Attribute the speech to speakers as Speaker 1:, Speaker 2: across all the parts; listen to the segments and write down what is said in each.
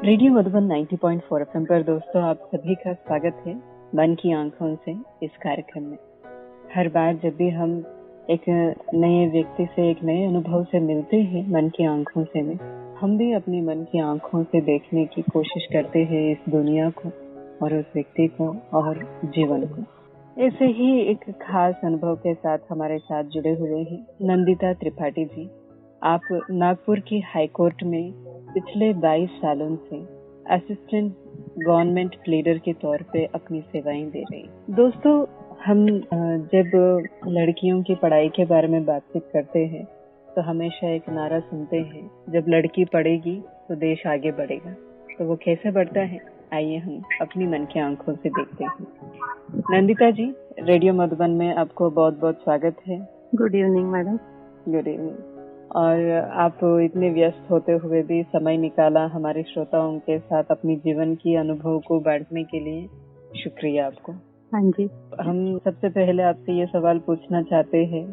Speaker 1: Radio Madhuban 90.4 FM पर दोस्तों आप सभी का स्वागत है मन की आंखों से इस कार्यक्रम में। हर बार जब भी हम एक नए व्यक्ति से एक नए अनुभव से मिलते हैं मन की आंखों से में हम भी अपनी मन की आंखों से देखने की कोशिश करते हैं इस दुनिया को और उस व्यक्ति को और जीवन को। ऐसे ही एक खास अनुभव के साथ हमारे साथ जुड़े हुए हैं नंदिता त्रिपाठी जी। आप नागपुर की हाई कोर्ट में पिछले 22 सालों से असिस्टेंट गवर्नमेंट प्लीडर के तौर पे अपनी सेवाएं दे रही हैं। दोस्तों, हम जब लड़कियों की पढ़ाई के बारे में बातचीत करते हैं तो हमेशा एक नारा सुनते हैं, जब लड़की पढ़ेगी तो देश आगे बढ़ेगा। तो वो कैसे बढ़ता है, आइए हम अपनी मन की आंखों से देखते हैं। नंदिता जी, रेडियो मधुबन में आपको बहुत बहुत स्वागत है।
Speaker 2: Good evening madam.
Speaker 1: Good evening. और आप इतने व्यस्त होते हुए भी समय निकाला हमारे श्रोताओं के साथ अपनी जीवन की अनुभव को बांटने के लिए, शुक्रिया आपको।
Speaker 2: हाँ जी।
Speaker 1: हम सबसे पहले आपसे ये सवाल पूछना चाहते हैं,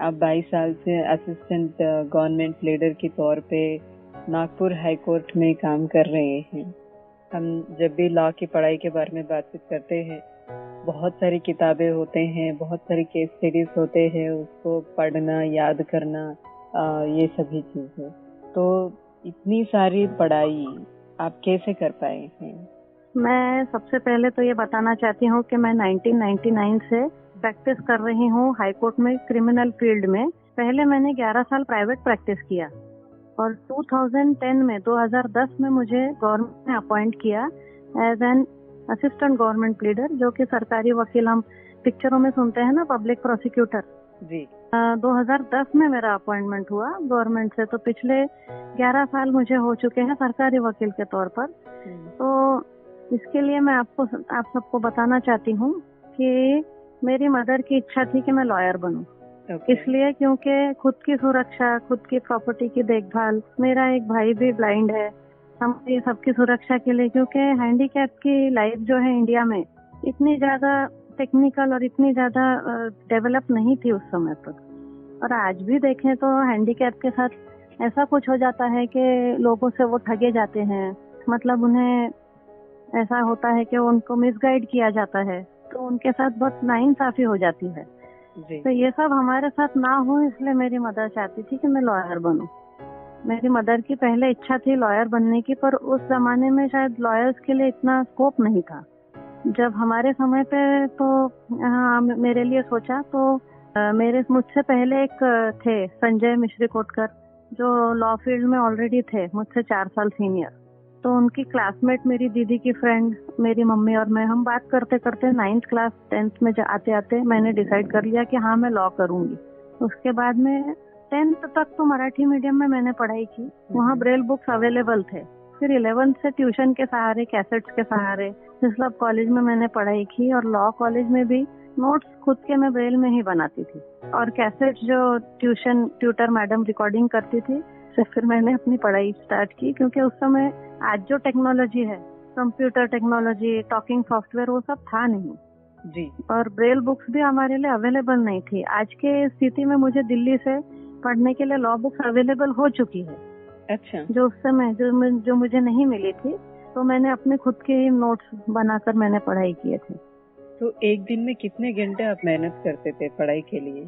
Speaker 1: आप 22 साल से असिस्टेंट गवर्नमेंट लीडर के तौर पे नागपुर हाई कोर्ट में काम कर रहे हैं। हम जब भी लॉ की पढ़ाई के बारे में बातचीत करते हैं, बहुत सारी किताबें होते हैं, बहुत सारी केस स्टडीज होते हैं, उसको पढ़ना, याद करना, ये सभी चीजें। तो इतनी सारी पढ़ाई आप कैसे कर पाए हैं?
Speaker 2: मैं सबसे पहले तो ये बताना चाहती हूँ कि मैं 1999 से प्रैक्टिस कर रही हूँ हाई कोर्ट में क्रिमिनल फील्ड में। पहले मैंने 11 साल प्राइवेट प्रैक्टिस किया और 2010 में मुझे गवर्नमेंट ने अपॉइंट किया as an assistant government pleader, जो कि सरकारी वकील हम पिक्चरों में सुनते हैं ना, पब्लिक प्रोसिक्यूटर जी। 2010 में मेरा अपॉइंटमेंट हुआ गवर्नमेंट से। तो पिछले 11 साल मुझे हो चुके हैं सरकारी वकील के तौर पर। तो इसके लिए मैं आप सबको बताना चाहती हूँ कि मेरी मदर की इच्छा थी कि मैं लॉयर बनूं। इसलिए क्योंकि खुद की सुरक्षा, खुद की प्रॉपर्टी की देखभाल, मेरा एक भाई भी ब्लाइंड है, हम ये सबकी सुरक्षा के लिए, क्योंकि हैंडीकैप की लाइफ जो है इंडिया में इतनी ज्यादा टेक्निकल और इतनी ज्यादा डेवलप नहीं थी उस समय पर। और आज भी देखें तो हैंडीकैप के साथ ऐसा कुछ हो जाता है कि लोगों से वो ठगे जाते हैं, मतलब उन्हें ऐसा होता है कि उनको मिसगाइड किया जाता है, तो उनके साथ बहुत नाइंसाफी हो जाती है जी। तो ये सब हमारे साथ ना हो, इसलिए मेरी मदर चाहती थी कि मैं लॉयर बनूं। मेरी मदर की पहले इच्छा थी लॉयर बनने की, पर उस जमाने में शायद लॉयर्स के लिए इतना स्कोप नहीं था। जब हमारे समय पे तो मेरे लिए सोचा तो मुझसे पहले एक थे संजय मिश्री कोटकर, जो लॉ फील्ड में ऑलरेडी थे, मुझसे 4 साल सीनियर। तो उनकी क्लासमेट, मेरी दीदी की फ्रेंड, मेरी मम्मी और मैं, हम बात करते करते 9th क्लास 10th में आते आते मैंने डिसाइड कर लिया कि हाँ मैं लॉ करूंगी। उसके बाद में 10th तक तो मराठी मीडियम में मैंने पढ़ाई की, वहाँ ब्रेल बुक्स अवेलेबल थे। फिर 11th से ट्यूशन के सहारे, कैसेट्स के सहारे हिस्लॉप कॉलेज में मैंने पढ़ाई की, और लॉ कॉलेज में भी नोट्स खुद के मैं ब्रेल में ही बनाती थी, और कैसेट जो ट्यूटर मैडम रिकॉर्डिंग करती थी, से फिर मैंने अपनी पढ़ाई स्टार्ट की। क्योंकि उस समय आज जो टेक्नोलॉजी है, कंप्यूटर टेक्नोलॉजी, टॉकिंग सॉफ्टवेयर, वो सब था नहीं जी। और ब्रेल बुक्स भी हमारे लिए अवेलेबल नहीं थी। आज के स्थिति में मुझे दिल्ली से पढ़ने के लिए लॉ बुक्स अवेलेबल हो चुकी है। अच्छा। जो उस समय जो मुझे नहीं मिली थी, तो मैंने अपने खुद के ही नोट्स बनाकर मैंने पढ़ाई किए थे।
Speaker 1: तो एक दिन में कितने घंटे आप मेहनत करते थे पढ़ाई के लिए?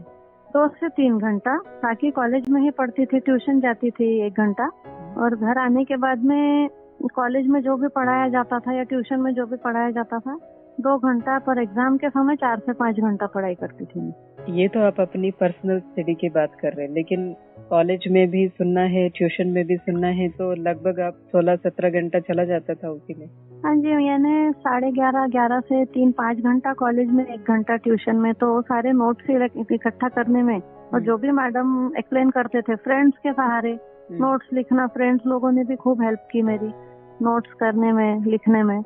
Speaker 2: 2 से 3 घंटा, ताकि कॉलेज में ही पढ़ती थी, ट्यूशन जाती थी 1 घंटा, और घर आने के बाद में कॉलेज में जो भी पढ़ाया जाता था या ट्यूशन में जो भी पढ़ाया जाता था 2 घंटा, पर एग्जाम के समय 4 से 5 घंटा पढ़ाई करती थी।
Speaker 1: ये तो आप अपनी पर्सनल स्टडी की बात कर रहे हैं, लेकिन कॉलेज में भी सुनना है, ट्यूशन में भी सुनना है, तो लगभग आप 16-17 घंटा चला जाता था उसी में।
Speaker 2: हाँ जी, यानी 11:30 से 3-5 घंटा कॉलेज में, 1 घंटा ट्यूशन में, तो सारे नोट्स इकट्ठा करने में, और जो भी मैडम एक्सप्लेन करते थे, फ्रेंड्स के सहारे नोट्स लिखना, फ्रेंड्स लोगों ने भी खूब हेल्प की मेरी नोट्स करने में, लिखने में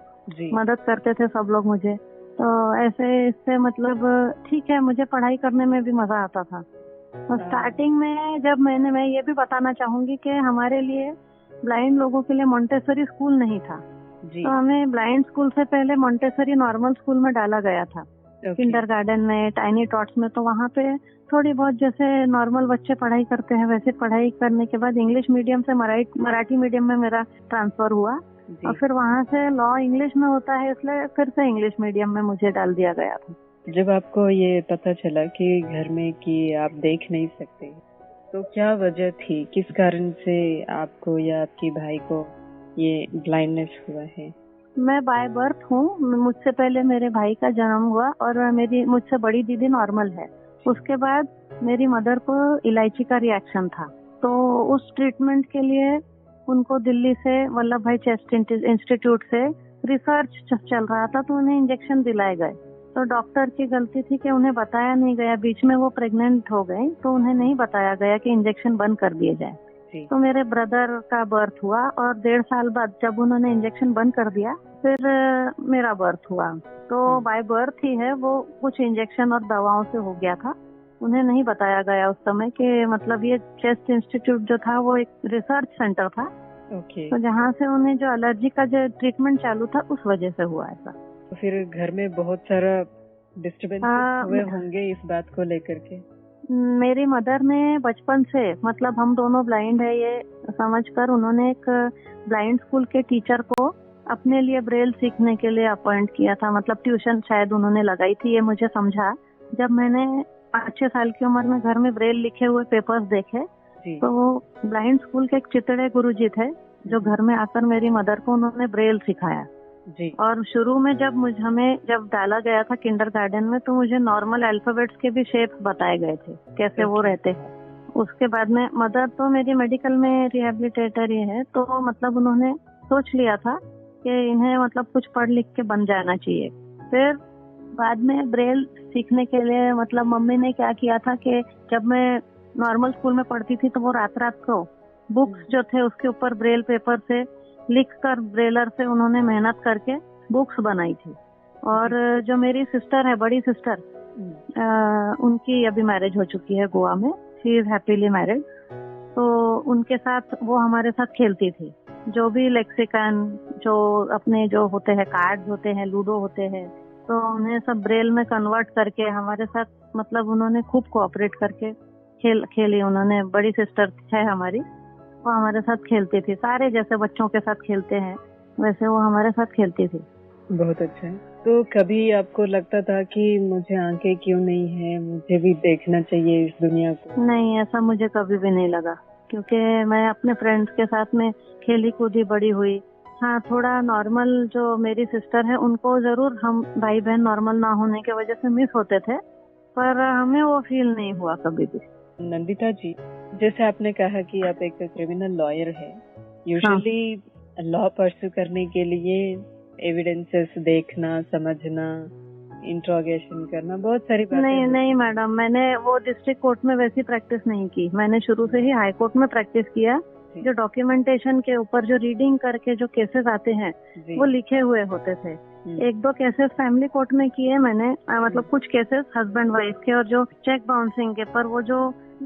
Speaker 2: मदद करते थे सब लोग मुझे। तो ऐसे इससे मतलब ठीक है, मुझे पढ़ाई करने में भी मजा आता था। और स्टार्टिंग में जब मैं ये भी बताना चाहूंगी कि हमारे लिए ब्लाइंड लोगों के लिए मोंटेसरी स्कूल नहीं था जी। तो हमें ब्लाइंड स्कूल से पहले मोंटेसरी नॉर्मल स्कूल में डाला गया था, किंडरगार्टन में, टाइनी टॉट्स में। तो वहाँ पे थोड़ी बहुत जैसे नॉर्मल बच्चे पढ़ाई करते हैं वैसे पढ़ाई करने के बाद इंग्लिश मीडियम से मराठी मीडियम में मेरा ट्रांसफर हुआ। और फिर वहाँ से लॉ इंग्लिश में होता है, इसलिए फिर से इंग्लिश मीडियम में मुझे डाल दिया गया था।
Speaker 1: जब आपको ये पता चला कि घर में कि आप देख नहीं सकते, तो क्या वजह थी, किस कारण से आपको या आपके भाई को ये ब्लाइंडनेस हुआ है?
Speaker 2: मैं बाय बर्थ हूँ, मुझसे पहले मेरे भाई का जन्म हुआ और मेरी मुझसे बड़ी दीदी नॉर्मल है। उसके बाद मेरी मदर को इलायची का रिएक्शन था, तो उस ट्रीटमेंट के लिए उनको दिल्ली से वल्लभ भाई चेस्ट इंस्टीट्यूट से रिसर्च चल रहा था, तो उन्हें इंजेक्शन दिलाए गए। तो डॉक्टर की गलती थी कि उन्हें बताया नहीं गया, बीच में वो प्रेग्नेंट हो गई तो उन्हें नहीं बताया गया कि इंजेक्शन बंद कर दिए जाए। तो मेरे ब्रदर का बर्थ हुआ और 1.5 साल बाद जब उन्होंने इंजेक्शन बंद कर दिया फिर मेरा बर्थ हुआ। तो बाय बर्थ ही है, वो कुछ इंजेक्शन और दवाओं से हो गया था। उन्हें नहीं बताया गया उस समय कि मतलब ये चेस्ट इंस्टीट्यूट जो था वो एक रिसर्च सेंटर था। तो जहाँ से उन्हें जो एलर्जी का जो ट्रीटमेंट चालू था उस वजह से हुआ ऐसा।
Speaker 1: तो फिर घर में बहुत सारा डिस्टर्बेंस हुए होंगे इस बात को लेकर के?
Speaker 2: मेरी मदर ने बचपन से, मतलब हम दोनों ब्लाइंड है ये समझकर, उन्होंने एक ब्लाइंड स्कूल के टीचर को अपने लिए ब्रेल सीखने के लिए अपॉइंट किया था। मतलब ट्यूशन शायद उन्होंने लगाई थी, ये मुझे समझा जब मैंने 5-6 साल की उम्र में घर में ब्रेल लिखे हुए पेपर्स देखे। तो ब्लाइंड स्कूल के एक चितड़े गुरुजी थे जो घर में आकर मेरी मदर को उन्होंने ब्रेल सिखाया जी। और शुरू में जब डाला गया था किंडरगार्टन में, तो मुझे नॉर्मल अल्फाबेट्स के भी शेप्स बताए गए थे कैसे वो रहते हैं। उसके बाद में मदर तो मेरी मेडिकल में रिहेबिलिटेटर ही है, तो मतलब उन्होंने सोच लिया था कि इन्हें मतलब कुछ पढ़ लिख के बन जाना चाहिए। फिर बाद में ब्रेल सीखने के लिए मतलब मम्मी ने क्या किया था कि जब मैं नॉर्मल स्कूल में पढ़ती थी तो वो रात को बुक्स जो थे उसके ऊपर ब्रेल पेपर से लिखकर ब्रेलर से उन्होंने मेहनत करके बुक्स बनाई थी। और जो मेरी सिस्टर है, बड़ी सिस्टर, उनकी अभी मैरिज हो चुकी है गोवा में, शी इज हैप्पीली मैरिड। तो उनके साथ वो हमारे साथ खेलती थी, जो भी लेक्सिकन, जो अपने जो होते हैं कार्ड्स होते हैं, लूडो होते हैं, तो उन्हें सब ब्रेल में कन्वर्ट करके हमारे साथ, मतलब उन्होंने खूब कोऑपरेट करके खेली उन्होंने। बड़ी सिस्टर है हमारी, वो हमारे साथ खेलती थी, सारे जैसे बच्चों के साथ खेलते हैं वैसे वो हमारे साथ खेलती थी।
Speaker 1: बहुत अच्छा है। तो कभी आपको लगता था कि मुझे आंखें क्यों नहीं है, मुझे भी देखना चाहिए इस दुनिया को?
Speaker 2: नहीं, ऐसा मुझे कभी भी नहीं लगा, क्योंकि मैं अपने फ्रेंड्स के साथ में खेली कूदी बड़ी हुई। हाँ, थोड़ा नॉर्मल जो मेरी सिस्टर है उनको जरूर हम भाई बहन नॉर्मल ना होने की वजह से मिस होते थे, पर हमें वो फील नहीं हुआ कभी भी।
Speaker 1: नंदिता जी, जैसे आपने कहा कि आप एक क्रिमिनल लॉयर है, यूजुअली लॉ परस्यू करने के लिए एविडेंसेस देखना, समझना, इंट्रोगेशन करना, बहुत सारी बातें।
Speaker 2: नहीं मैडम, मैंने वो डिस्ट्रिक्ट कोर्ट में वैसी प्रैक्टिस नहीं की। मैंने शुरू से ही हाई कोर्ट में प्रैक्टिस किया। जो डॉक्यूमेंटेशन के ऊपर जो रीडिंग करके जो केसेस आते हैं वो लिखे हुए होते थे। 1-2 केसेस फैमिली कोर्ट में किए मैंने, मतलब कुछ केसेस हस्बैंड वाइफ के, और जो चेक बाउंसिंग के, पर वो जो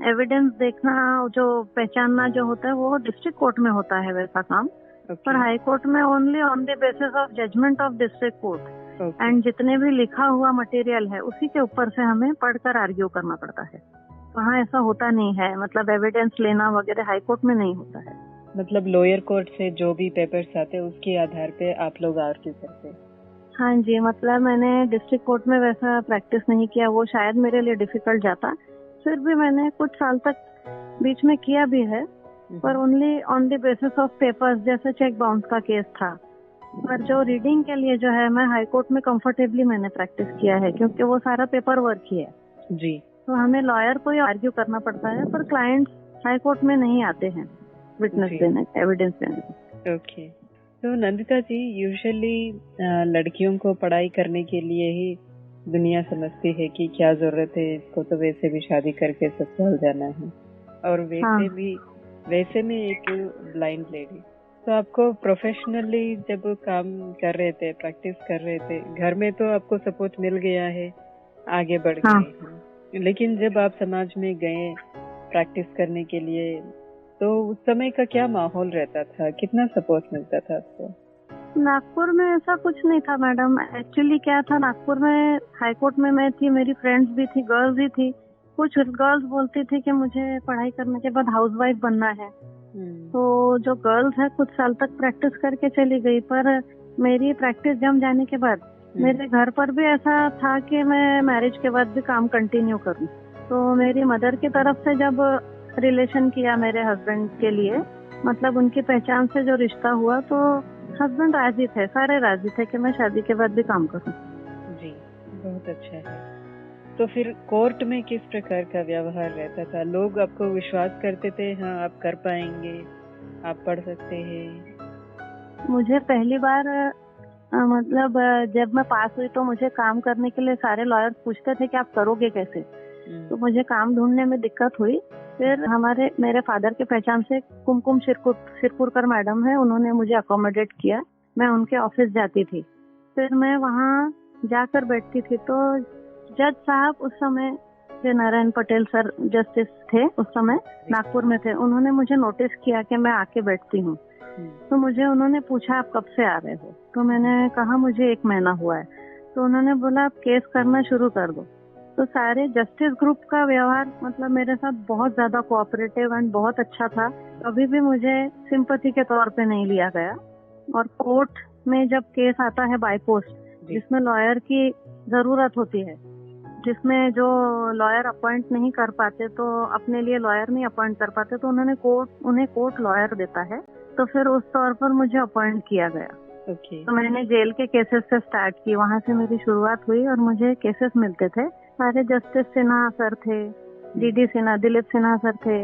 Speaker 2: एविडेंस देखना, जो पहचानना जो होता है वो डिस्ट्रिक्ट कोर्ट में होता है वैसा काम। पर हाई कोर्ट में only on the basis of judgement of district court and जितने भी लिखा हुआ मटेरियल है उसी के ऊपर से हमें पढ़कर आर्ग्यू करना पड़ता है। वहाँ ऐसा होता नहीं है, मतलब एविडेंस लेना वगैरह हाई कोर्ट में नहीं होता है।
Speaker 1: मतलब लोअर कोर्ट से जो भी पेपर्स आते हैं उसके आधार पे आप लोग आर्ग्यू करते हैं?
Speaker 2: हाँ जी, मतलब मैंने डिस्ट्रिक्ट कोर्ट में वैसा प्रैक्टिस नहीं किया, वो शायद मेरे लिए डिफिकल्ट जाता। फिर भी मैंने कुछ साल तक बीच में किया भी है, पर only on the basis of papers, जैसे चेक बाउंस का केस था। पर जो रीडिंग के लिए जो है, मैं हाई कोर्ट में कंफर्टेबली मैंने प्रैक्टिस किया है, क्योंकि वो सारा पेपर वर्क ही है जी। तो हमें लॉयर को ही आर्ग्यू करना पड़ता है, पर क्लाइंट्स हाई कोर्ट में नहीं आते हैं विटनेस देने, एविडेंस देने।
Speaker 1: ओके। तो नंदिता जी, यूजुअली लड़कियों को पढ़ाई करने के लिए ही दुनिया समझती है कि क्या जरूरत है, इसको तो वैसे भी शादी करके ससुराल जाना है, और वैसे में एक ब्लाइंड लेडी। तो आपको प्रोफेशनली जब काम कर रहे थे, प्रैक्टिस कर रहे थे, घर में तो आपको सपोर्ट मिल गया है, आगे बढ़ गए हैं, लेकिन जब आप समाज में गए प्रैक्टिस करने के लिए, तो उस समय का क्या माहौल रहता था, कितना सपोर्ट मिलता था आपको?
Speaker 2: नागपुर में ऐसा कुछ नहीं था मैडम। एक्चुअली क्या था, नागपुर में हाई कोर्ट में मैं थी, मेरी फ्रेंड्स भी थी, गर्ल्स भी थी। कुछ गर्ल्स बोलती थी कि मुझे पढ़ाई करने के बाद हाउसवाइफ बनना है, तो जो गर्ल्स है कुछ साल तक प्रैक्टिस करके चली गई, पर मेरी प्रैक्टिस जम जाने के बाद मेरे घर पर भी ऐसा था कि मैं मैरिज के बाद भी काम कंटिन्यू करूं। तो मेरी मदर की तरफ से जब रिलेशन किया मेरे हस्बैंड के लिए, मतलब उनकी पहचान से जो रिश्ता हुआ, तो हस्बैंड राजी थे, सारे राजी थे कि मैं शादी के बाद भी काम करूं।
Speaker 1: जी, बहुत अच्छा है। तो फिर कोर्ट में किस प्रकार का व्यवहार रहता था? लोग आपको विश्वास करते थे, हाँ आप कर पाएंगे, आप पढ़ सकते हैं?
Speaker 2: मुझे पहली बार मतलब जब मैं पास हुई तो मुझे काम करने के लिए सारे लॉयर्स पूछते थे कि आप करोगे कैसे। तो मुझे काम ढूंढने में दिक्कत हुई। फिर मेरे फादर के पहचान से कुमकुम सिरपुरकर मैडम है, उन्होंने मुझे अकोमोडेट किया। मैं उनके ऑफिस जाती थी, फिर मैं वहाँ जाकर बैठती थी। तो जज साहब उस समय नारायण पटेल सर जस्टिस थे, उस समय नागपुर में थे। उन्होंने मुझे नोटिस किया कि मैं आके बैठती हूँ। तो मुझे उन्होंने पूछा आप कब से आ रहे हो? तो मैंने कहा मुझे 1 महीना हुआ है। तो उन्होंने बोला आप केस करना शुरू कर दो। तो सारे जस्टिस ग्रुप का व्यवहार मतलब मेरे साथ बहुत ज्यादा कोऑपरेटिव एंड बहुत अच्छा था। कभी भी मुझे सिंपैथी के तौर पे नहीं लिया गया। और कोर्ट में जब केस आता है बाय पोस्ट, जिसमें लॉयर की जरूरत होती है, जिसमें जो लॉयर अपॉइंट नहीं कर पाते, तो अपने लिए लॉयर नहीं अपॉइंट कर पाते, तो उन्हें कोर्ट लॉयर देता है। तो फिर उस तौर पर मुझे अपॉइंट किया गया। तो मैंने जेल के केसेस से स्टार्ट की, वहाँ से मेरी शुरुआत हुई और मुझे केसेस मिलते थे। सारे जस्टिस सिन्हा सर थे, डीडी सिन्हा, दिलीप सिन्हा सर थे,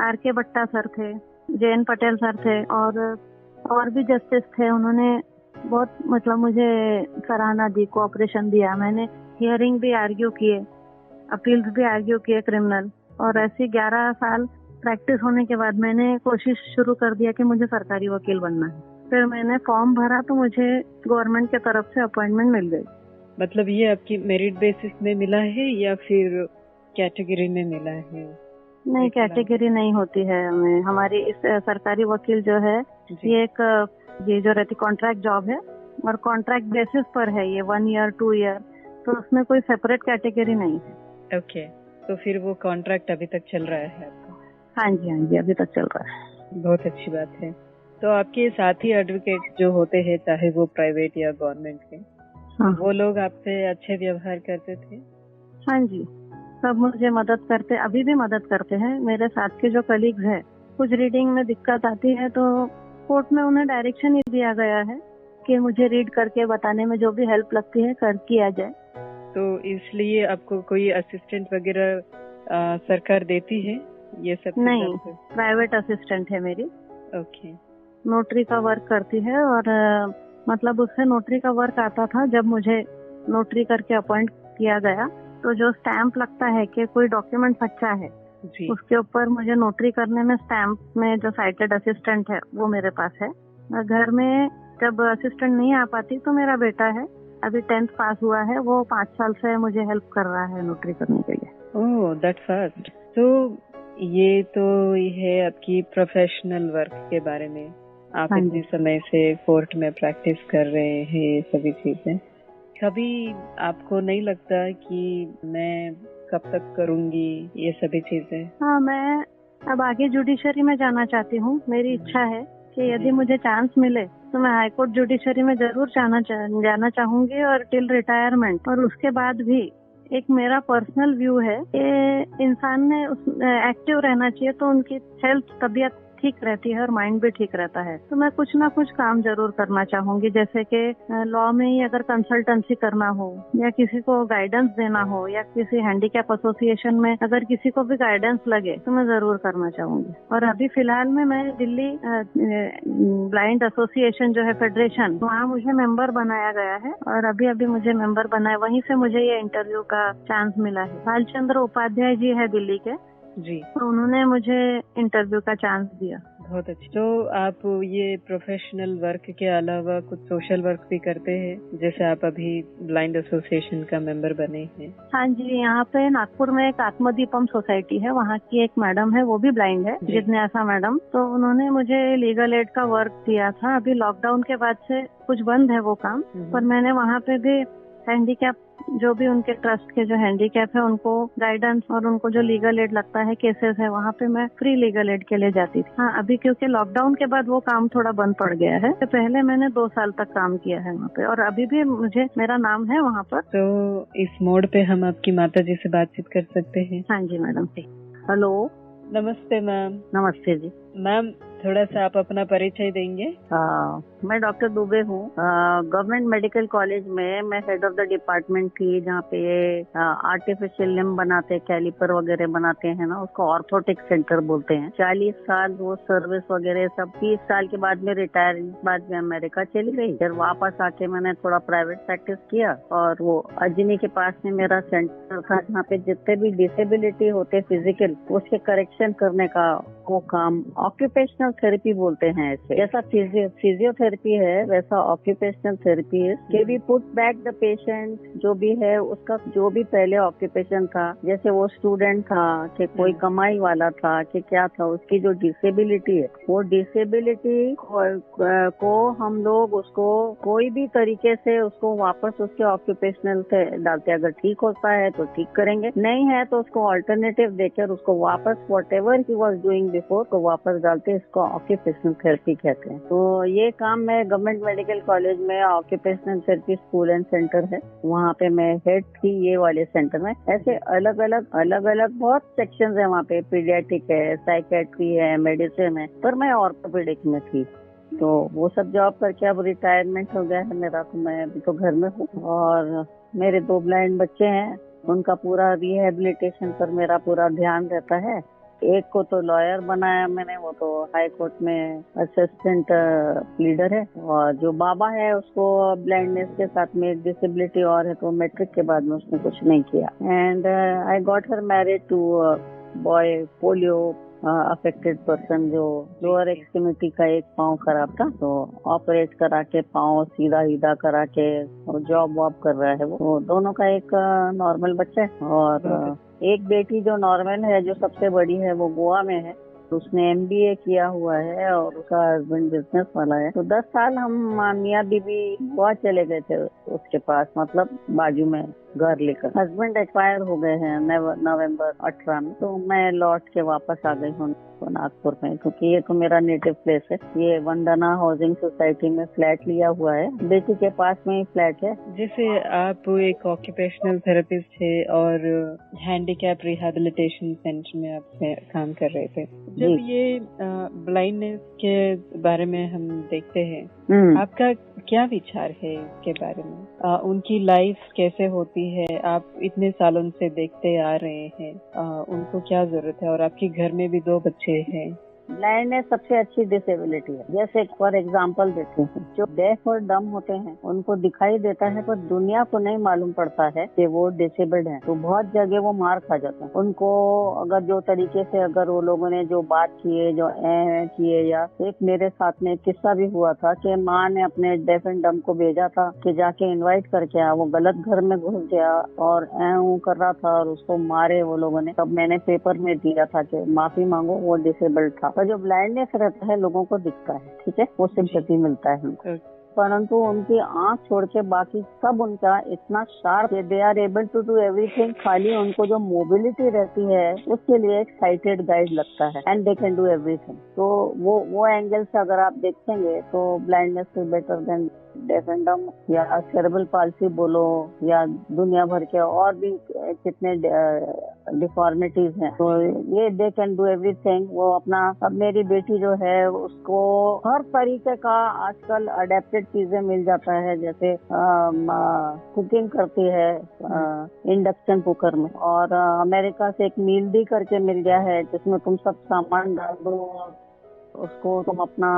Speaker 2: आर.के. भट्टा सर थे, जयंत पटेल सर थे और भी जस्टिस थे। उन्होंने बहुत मतलब मुझे सराहना दी, कोऑपरेशन दिया। मैंने हियरिंग भी आर्ग्यू किए, अपील्स भी आर्ग्यू किए क्रिमिनल। और ऐसी 11 साल प्रैक्टिस होने के बाद मैंने कोशिश शुरू कर दिया कि मुझे सरकारी वकील बनना है। फिर मैंने फॉर्म भरा तो मुझे गवर्नमेंट के तरफ से अपॉइंटमेंट मिल गई।
Speaker 1: मतलब ये आपकी मेरिट बेसिस में मिला है या फिर कैटेगरी में मिला है?
Speaker 2: नहीं, कैटेगरी नहीं होती है हमें। हमारी इस सरकारी वकील जो है ये जो रहती कॉन्ट्रैक्ट जॉब है और कॉन्ट्रैक्ट बेसिस पर है, ये 1 ईयर 2 ईयर, तो उसमें कोई सेपरेट कैटेगरी नहीं है।
Speaker 1: ओके, तो फिर वो कॉन्ट्रैक्ट अभी तक चल रहा है आपका?
Speaker 2: हाँ जी, अभी तक चल रहा है।
Speaker 1: बहुत अच्छी बात है। तो आपके साथी एडवोकेट जो होते हैं, चाहे वो प्राइवेट या गवर्नमेंट के, हाँ, वो लोग आपसे अच्छे व्यवहार करते थे?
Speaker 2: हाँ जी, सब मुझे मदद करते, अभी भी मदद करते हैं। मेरे साथ के जो कलीग्स हैं, कुछ रीडिंग में दिक्कत आती है तो कोर्ट में उन्हें डायरेक्शन ही दिया गया है कि मुझे रीड करके बताने में जो भी हेल्प लगती है किया जाए।
Speaker 1: तो इसलिए आपको कोई असिस्टेंट वगैरह सरकार देती है? ये सब
Speaker 2: नहीं, प्राइवेट असिस्टेंट है मेरी।
Speaker 1: ओके।
Speaker 2: नोटरी का वर्क करती है और मतलब उससे नोटरी का वर्क आता था। जब मुझे नोटरी करके अपॉइंट किया गया तो जो स्टैंप लगता है कि कोई डॉक्यूमेंट सच्चा है, उसके ऊपर मुझे नोटरी करने में स्टैंप में जो साइटेड असिस्टेंट है वो मेरे पास है। घर में जब असिस्टेंट नहीं आ पाती तो मेरा बेटा है, अभी 10th पास हुआ है, वो 5 साल से मुझे हेल्प कर रहा है नोटरी करने के लिए।
Speaker 1: ओह, दैट फास्ट। तो ये तो है आपकी प्रोफेशनल वर्क के बारे में। आप इतने समय से कोर्ट में प्रैक्टिस कर रहे हैं, ये सभी चीजें। कभी आपको नहीं लगता कि मैं कब तक करूंगी ये सभी चीजें?
Speaker 2: हाँ, मैं अब आगे जुडिशरी में जाना चाहती हूँ। मेरी इच्छा है कि यदि मुझे चांस मिले तो मैं हाई कोर्ट जुडिशरी में जरूर जाना चाहूंगी और टिल रिटायरमेंट। और उसके बाद भी एक मेरा पर्सनल व्यू है कि इंसान ने एक्टिव रहना चाहिए, तो उनकी हेल्थ, तबीयत ठीक रहती है और माइंड भी ठीक रहता है। तो मैं कुछ ना कुछ काम जरूर करना चाहूंगी, जैसे कि लॉ में ही अगर कंसल्टेंसी करना हो या किसी को गाइडेंस देना हो या किसी हैंडीकैप एसोसिएशन में अगर किसी को भी गाइडेंस लगे तो मैं जरूर करना चाहूंगी। और अभी फिलहाल में मैं दिल्ली ब्लाइंड एसोसिएशन जो है फेडरेशन, वहाँ मुझे मेंबर बनाया गया है और अभी मुझे मेंबर बनाया, वहीं से मुझे ये इंटरव्यू का चांस मिला है। भालचंद्र उपाध्याय जी है दिल्ली के जी, तो उन्होंने मुझे इंटरव्यू का चांस दिया।
Speaker 1: बहुत अच्छा। तो आप ये प्रोफेशनल वर्क के अलावा कुछ सोशल वर्क भी करते हैं? जैसे आप अभी ब्लाइंड एसोसिएशन का मेंबर बने हैं।
Speaker 2: हाँ जी, यहाँ पे नागपुर में एक आत्मदीपम सोसाइटी है, वहाँ की एक मैडम है, वो भी ब्लाइंड है, जिज्ञासा मैडम। तो उन्होंने मुझे लीगल एड का वर्क दिया था। अभी लॉकडाउन के बाद से कुछ बंद है वो काम, पर मैंने वहाँ पे भी हैंडीकैप जो भी उनके ट्रस्ट के जो हैंडीकैप है उनको गाइडेंस और उनको जो लीगल एड लगता है, केसेस है, वहाँ पे मैं फ्री लीगल एड के लिए जाती थी। हाँ, अभी क्योंकि लॉकडाउन के बाद वो काम थोड़ा बंद पड़ गया है। तो पहले मैंने 2 साल तक काम किया है वहाँ पे और अभी भी मेरा नाम है वहाँ पर।
Speaker 1: तो इस मोड पे हम आपकी माता जी से बातचीत कर सकते हैं?
Speaker 2: हाँ जी मैडम। हेलो,
Speaker 1: नमस्ते मैम।
Speaker 2: नमस्ते जी
Speaker 1: मैम, थोड़ा सा आप अपना परिचय देंगे?
Speaker 2: मैं डॉक्टर दुबे हूँ। गवर्नमेंट मेडिकल कॉलेज में मैं हेड ऑफ द डिपार्टमेंट थी, जहाँ पे आर्टिफिशियल लिम्ब बनाते, कैलिपर वगैरह बनाते हैं ना, उसको ऑर्थोटिक सेंटर बोलते हैं। 40 साल वो सर्विस वगैरह सब। 30 साल के बाद में रिटायर, बाद में अमेरिका चली गई। फिर वापस आके मैंने थोड़ा प्राइवेट प्रैक्टिस किया और वो अजनी के पास में मेरा सेंटर था, जहाँ पे जितने भी डिसेबिलिटी होते फिजिकल, उसके करेक्शन करने का वो काम ऑक्यूपेशनल थेरेपी बोलते हैं ऐसे। जैसा फिजियोथेरेपी है वैसा ऑक्यूपेशनल थेरेपी है कि we put back the patient, जो भी है उसका जो भी पहले ऑक्यूपेशन था, जैसे वो स्टूडेंट था कि कोई कमाई वाला था कि क्या था, उसकी जो डिसेबिलिटी है, वो डिसेबिलिटी को हम लोग उसको कोई भी तरीके से उसको वापस उसके ऑक्यूपेशनल से डालते। अगर ठीक होता है तो ठीक करेंगे, नहीं है तो उसको ऑल्टरनेटिव देकर उसको वापस what ever he was doing before को वापस डालते। इसको ऑक्यूपेशनल थेरेपी कहते हैं। तो ये काम मैं गवर्नमेंट मेडिकल कॉलेज में occupational therapy school and centre है, वहाँ पे मैं हेड थी ये वाले सेंटर में। ऐसे अलग अलग बहुत सेक्शन है वहाँ पे। पीडियाट्रिक है, साइकेट्री है, मेडिसिन है, पर मैं ऑर्थोपेडिक में थी। तो वो सब जॉब करके अब रिटायरमेंट हो गया है मेरा, तो मैं अभी तो घर में हूँ। और मेरे 2 ब्लाइंड बच्चे हैं, उनका पूरा रिहेबिलिटेशन पर मेरा पूरा ध्यान रहता है। एक को तो लॉयर बनाया मैंने, वो तो हाई कोर्ट में असिस्टेंट प्लीडर है। और जो बाबा है उसको ब्लाइंडनेस के साथ में एक डिसेबिलिटी और है, तो मैट्रिक के बाद में उसने कुछ नहीं किया। And I got her married to boy polio affected person, जो लोअर एक्सट्रीमिटी का एक पाँव खराब था, तो ऑपरेट करा के पाँव सीधा करा के जॉब वॉब कर रहा है वो। दोनों का एक नॉर्मल बच्चा है और एक बेटी जो नॉर्मल है, जो सबसे बड़ी है, वो गोवा में है। उसने MBA किया हुआ है और उसका हस्बैंड बिजनेस वाला है। तो 10 साल हम मियाँ बीबी गोवा चले गए थे उसके पास, मतलब बाजू में घर लेकर। हस्बैंड एक्सपायर हो गए हैं नवंबर 18 में, तो मैं लौट के वापस आ गई हूँ नागपुर में, क्योंकि ये तो मेरा नेटिव प्लेस है। ये वंदना हाउसिंग सोसाइटी में फ्लैट लिया हुआ है, बेटी के पास में ही फ्लैट है।
Speaker 1: जैसे आप एक ऑक्यूपेशनल थेरेपिस्ट थे और हैंडीकैप रिहेबिलिटेशन सेंटर में आप काम कर रहे थे। जब ये ब्लाइंडनेस के बारे में हम देखते हैं, आपका क्या विचार है इसके बारे में? उनकी लाइफ कैसे होती है? आप इतने सालों से देखते आ रहे हैं, उनको क्या जरूरत है? और आपके घर में भी 2 बच्चे हैं।
Speaker 2: ब्लाइंडनेस सबसे अच्छी डिसेबिलिटी है। जैसे फॉर एग्जांपल देखते हैं, जो डेफ और डम होते हैं उनको दिखाई देता है पर दुनिया को नहीं मालूम पड़ता है कि वो डिसेबल्ड है, तो बहुत जगह वो मार खा जाते हैं। उनको अगर जो तरीके से अगर वो लोगों ने जो बात किए, जो किए, या एक मेरे साथ में एक किस्सा भी हुआ था कि माँ ने अपने डेफ एंड डम को भेजा था कि जाके इन्वाइट करके आ, वो गलत घर में घुस गया और कर रहा था और उसको मारे वो लोगों ने। तब मैंने पेपर में दिया था कि माफी मांगो, वो डिसेबल्ड था। पर जो ब्लाइंडनेस रहता है लोगों को दिखता है, ठीक है, वो सिंपैथी मिलता है हमको, परंतु उनकी आंख छोड़ के बाकी सब उनका इतना sharp, they are able to do everything. खाली उनको जो मोबिलिटी रहती है उसके लिए एक साइटेड गाइड लगता है, and they can do everything. तो वो एंगल से अगर आप देखेंगे तो blindness is better than deaf and डम, या सेरेब्रल पाल्सी बोलो, या दुनिया भर के और भी कितने डिफॉर्मिटीज हैं। तो ये दे कैन डू एवरीथिंग। वो अपना, अब मेरी बेटी जो है उसको हर तरीके का आजकल अडेप्टेड चीजें मिल जाता है। जैसे कुकिंग करती है इंडक्शन कुकर में, और अमेरिका से एक मील डी करके मिल गया है, जिसमें तुम सब सामान डाल दो, उसको तुम अपना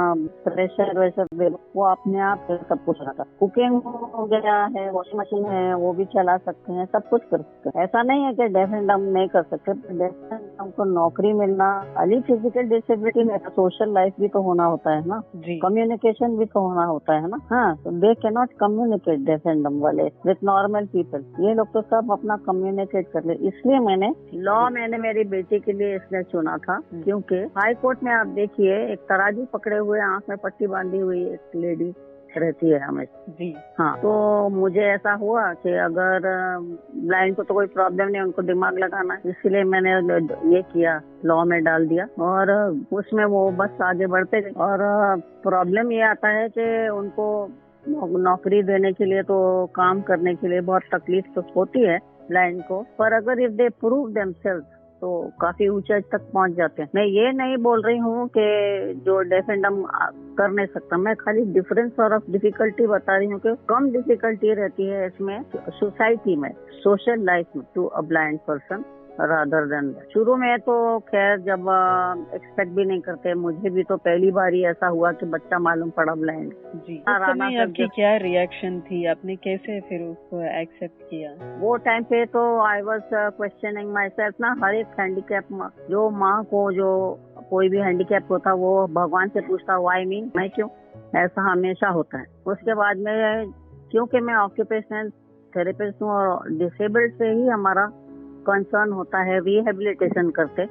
Speaker 2: प्रेशर वैशर दे दो, वो अपने आप सब कुछ रहता। कुकिंग हो गया है, वॉशिंग मशीन है, वो भी चला सकते हैं, सब कुछ कर सकते हैं। ऐसा नहीं है कि डेफ एंड डम नहीं कर सकते। डेफ एंड डम को नौकरी मिलना, खाली फिजिकल डिसेबिलिटी में सोशल लाइफ भी तो होना होता है ना, कम्युनिकेशन भी तो होना होता है ना। हाँ, तो they can not communicate deaf and डम वाले विथ नॉर्मल पीपल। ये लोग तो सब अपना कम्युनिकेट कर ले। इसलिए मैंने मेरी बेटी के लिए इसलिए चुना था, क्योंकि हाई कोर्ट में आप देखिए एक तराजू पकड़े हुए, आंख में पट्टी बांधी हुई एक लेडी
Speaker 3: रहती है हमेशा जी। हाँ, तो मुझे ऐसा हुआ कि अगर ब्लाइंड को तो कोई प्रॉब्लम नहीं, उनको दिमाग लगाना है, इसलिए मैंने ये किया, लॉ में डाल दिया और उसमें वो बस आगे बढ़ते गए। और प्रॉब्लम ये आता है कि उनको नौकरी देने के लिए तो काम करने के लिए बहुत तकलीफ तो होती है ब्लाइंड को, पर अगर इफ दे प्रूव देमसेल्व्स तो काफी ऊंचाई तक पहुंच जाते हैं। मैं ये नहीं बोल रही हूँ कि जो डेफ एंड डम कर नहीं सकता, मैं खाली डिफरेंस और डिफिकल्टी बता रही हूँ कि कम डिफिकल्टी रहती है इसमें सोसाइटी में, सोशल लाइफ में to a blind person rather than. शुरू में तो खैर जब एक्सपेक्ट भी नहीं करते, मुझे भी तो पहली बार ही ऐसा हुआ कि बच्चा मालूम पड़ा ब्लाइंड जी।
Speaker 1: उस समय आपकी क्या रिएक्शन थी, आपने कैसे फिर उसको एक्सेप्ट किया?
Speaker 3: वो टाइम पे तो I was questioning my self ना। हर एक हैंडीकैप जो माँ को जो कोई भी हैंडीकैप होता वो भगवान से पूछता व्हाई मी, मैं क्यों, ऐसा हमेशा होता है। उसके बाद में क्योंकि मैं ऑक्यूपेशनल थेरेपिस्ट हूँ और डिसेबल्ड से ही हमारा कंसर्न होता है रिहेबिलिटेशन करते,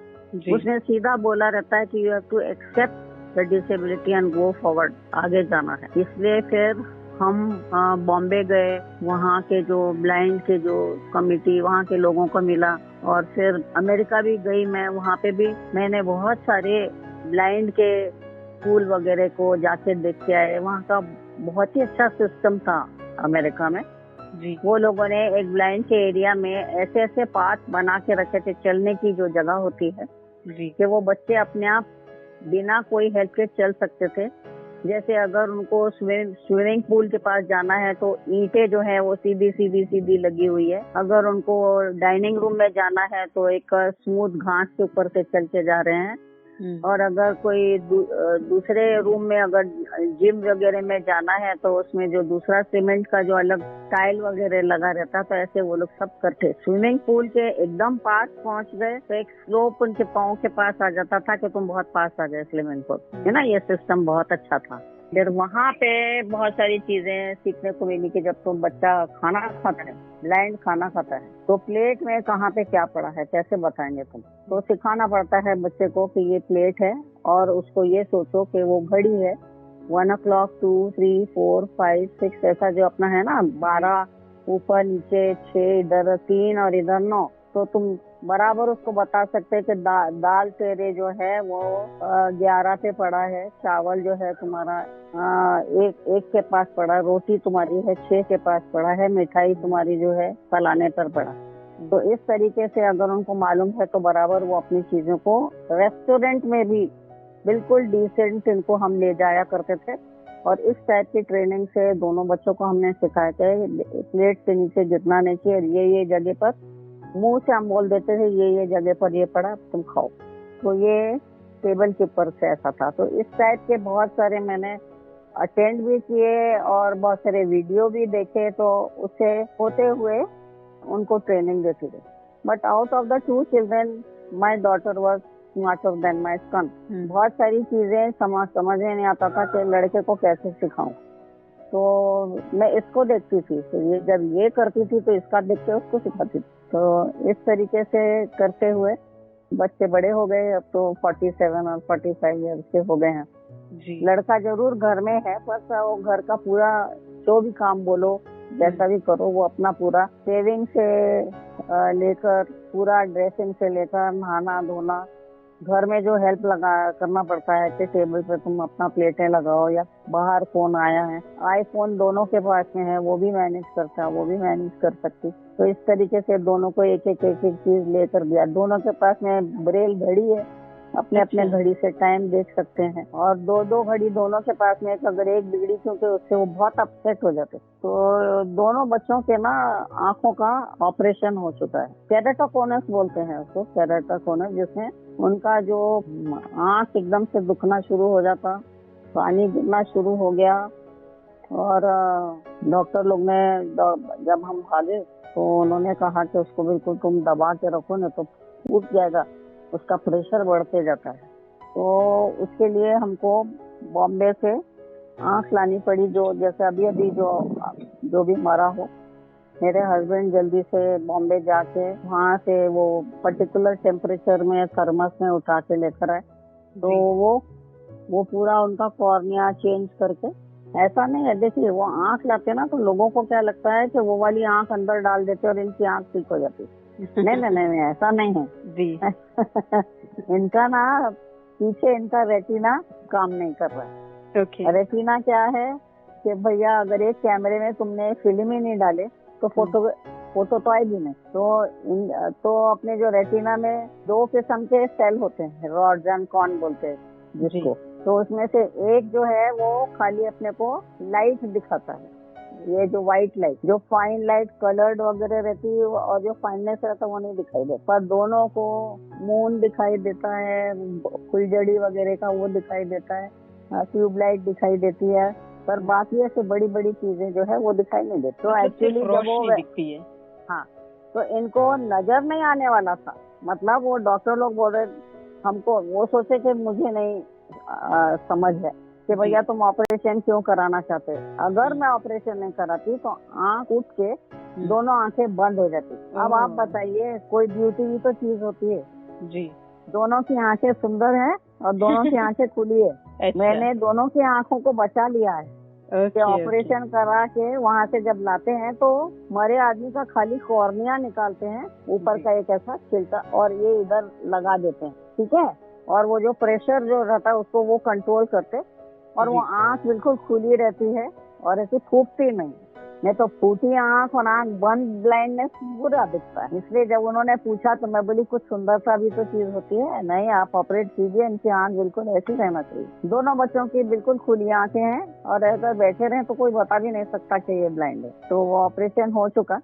Speaker 3: उसने सीधा बोला रहता है कि you have to accept the disability and go forward, आगे जाना है। इसलिए फिर हम बॉम्बे गए, वहाँ के जो ब्लाइंड के जो कमिटी, वहाँ के लोगों को मिला, और फिर अमेरिका भी गई मैं, वहाँ पे भी मैंने बहुत सारे ब्लाइंड के स्कूल वगैरह को जाके देख के आए। वहाँ का बहुत ही अच्छा सिस्टम था अमेरिका में जी। वो लोगों ने एक ब्लाइंड के एरिया में ऐसे ऐसे पाथ बना के रखे थे, चलने की जो जगह होती है जी, कि वो बच्चे अपने आप बिना कोई हेल्प के चल सकते थे। जैसे अगर उनको स्विमिंग पूल के पास जाना है तो ईंटें जो है वो सीधी सीधी सीधी लगी हुई है। अगर उनको डाइनिंग रूम में जाना है तो एक स्मूथ घास के ऊपर से चल के जा रहे हैं। और अगर कोई दूसरे रूम में अगर जिम वगैरह में जाना है तो उसमें जो दूसरा सीमेंट का जो अलग टाइल वगैरह लगा रहता, तो ऐसे वो लोग सब करते। स्विमिंग पूल के एकदम पास पहुंच गए तो एक स्लोप उनके पाँव के पास आ जाता था कि तुम बहुत पास आ गए स्विमिंग पूल, है ना। ये सिस्टम बहुत अच्छा था। फिर वहाँ पे बहुत सारी चीजें सीखने को मिली कि जब तुम बच्चा खाना खाता है, ब्लाइंड खाना खाता है, तो प्लेट में कहाँ पे क्या पड़ा है कैसे बताएंगे तुम, तो सिखाना पड़ता है बच्चे को कि ये प्लेट है और उसको ये सोचो कि वो घड़ी है 1 o'clock 2 3 4 5 6 ऐसा जो अपना है ना, 12 ऊपर नीचे 6 इधर 3 और इधर 9, तो तुम बराबर उसको बता सकते हैं कि दाल तेरे जो है वो 11 पे पड़ा है, चावल जो है तुम्हारा एक के पास पड़ा, रोटी तुम्हारी है 6 के पास पड़ा है, मिठाई तुम्हारी जो है फलाने पर पड़ा। तो इस तरीके से अगर उनको मालूम है तो बराबर वो अपनी चीजों को, रेस्टोरेंट में भी बिल्कुल डिसेंट इनको हम ले जाया करते थे। और इस टाइप की ट्रेनिंग से दोनों बच्चों को हमने सिखाया कि प्लेट से नीचे गिरना नहीं चाहिए, ये जगह पर मुंह से हम बोल देते थे ये जगह पर ये पड़ा तुम खाओ, तो ये टेबल के ऊपर से ऐसा था। तो इस टाइप के बहुत सारे मैंने अटेंड भी किए और बहुत सारे वीडियो भी देखे, तो उससे होते हुए उनको ट्रेनिंग देती थी। But out of the 2 children my daughter was smarter than my son. बहुत सारी चीजें समझ में नहीं आता था कि लड़के को कैसे सिखाऊं, तो मैं इसको देखती थी, तो ये जब ये करती थी तो इसका देख के उसको सिखाती थी। तो इस तरीके से करते हुए बच्चे बड़े हो गए, अब तो 47 और 45 ईयर के हो गए हैं जी। लड़का जरूर घर में है, बस वो घर का पूरा जो भी काम बोलो जैसा भी करो, वो अपना पूरा सेविंग से लेकर पूरा ड्रेसिंग से लेकर नहाना धोना, घर में जो हेल्प करना पड़ता है कि टेबल पे तुम अपना प्लेटें लगाओ, या बाहर फोन आया है, आईफोन दोनों के पास में है, वो भी मैनेज करता है, वो भी मैनेज कर सकती। तो इस तरीके से दोनों को एक एक चीज लेकर दिया। दोनों के पास में ब्रेल घड़ी है, अपने अपने घड़ी से टाइम देख सकते हैं, और 2 घड़ी दोनों के पास में, अगर एक बिगड़ी क्योंकि उससे वो बहुत अपसेट हो जाते। तो दोनों बच्चों के ना आंखों का ऑपरेशन हो चुका है, केराटोकोनस बोलते हैं उसको, केराटोकोनस, जिसमें उनका जो आंख एकदम से दुखना शुरू हो जाता, पानी गिरना शुरू हो गया। और डॉक्टर लोग ने जब हम भागे तो उन्होंने कहा कि उसको बिल्कुल तुम दबा के रखो, नहीं तो फूट जाएगा, उसका प्रेशर बढ़ते जाता है। तो उसके लिए हमको बॉम्बे से आंख लानी पड़ी, जो जैसे अभी जो भी मरा हो। मेरे हस्बैंड जल्दी से बॉम्बे जाके वहाँ से वो पर्टिकुलर टेम्परेचर में थर्मस में उठा के लेकर आए, तो वो पूरा उनका कॉर्निया चेंज करके ऐसा नहीं है। देखिए वो आंख लाते ना तो लोगों को क्या लगता है कि वो वाली आंख अंदर डाल देते और इनकी आंख ठीक हो जाती है। नहीं नहीं नहीं, ऐसा नहीं है
Speaker 1: जी।
Speaker 3: इनका ना पीछे इनका रेटिना काम नहीं कर रहा है।
Speaker 1: ओके।
Speaker 3: रेटिना क्या है कि भैया अगर एक कैमरे में तुमने फिल्म ही नहीं डाले तो फोटो तो आएगी नहीं। तो अपने जो रेटिना में 2 किस्म के सेल होते हैं, रॉड्स एंड कॉन बोलते हैं जिसको। तो उसमें से एक जो है वो खाली अपने को लाइट दिखाता है, ये जो व्हाइट लाइट, जो फाइन लाइट कलर्ड वगैरह रहती है और जो फाइननेस रहता है वो नहीं दिखाई देता। पर दोनों को मून दिखाई देता है, फुलझड़ी वगैरह का वो दिखाई देता है, ट्यूबलाइट दिखाई देती है, पर बाकी ऐसे बड़ी बड़ी चीजें जो है वो दिखाई नहीं देती। तो एक्चुअली जब वो दिखती है, हाँ, तो इनको नजर नहीं आने वाला था। मतलब वो डॉक्टर लोग बोल रहे हमको, वो सोचे कि मुझे नहीं समझ है कि भैया तुम ऑपरेशन क्यों कराना चाहते हैं। अगर मैं ऑपरेशन नहीं कराती तो आंख उठ के दोनों आंखें बंद हो जाती। अब आप बताइए, कोई ब्यूटी भी तो चीज होती है जी। दोनों की आंखें सुंदर हैं और दोनों की आंखें खुली है। अच्छा। मैंने दोनों की आंखों को बचा लिया है कि ऑपरेशन करा के वहाँ से जब लाते हैं तो मरे आदमी का खाली कॉर्निया निकालते हैं, ऊपर का एक ऐसा छिलका, और ये इधर लगा देते हैं, ठीक है। और वो जो प्रेशर जो रहता है उसको वो कंट्रोल करते, और वो आंख बिल्कुल खुली रहती है और ऐसी फूटती नहीं तो फूटी आंख और आंख बंद ब्लाइंडनेस बुरा दिखता है। इसलिए जब उन्होंने पूछा तो मैं बोली कुछ सुंदरता भी तो चीज होती है। नहीं, आप ऑपरेट कीजिए, इनकी आंख बिल्कुल ऐसी रहना चाहिए। दोनों बच्चों की बिल्कुल खुली आंखें हैं और अगर बैठे रहे तो कोई बता भी नहीं सकता कि ये ब्लाइंड है। तो वो ऑपरेशन हो चुका।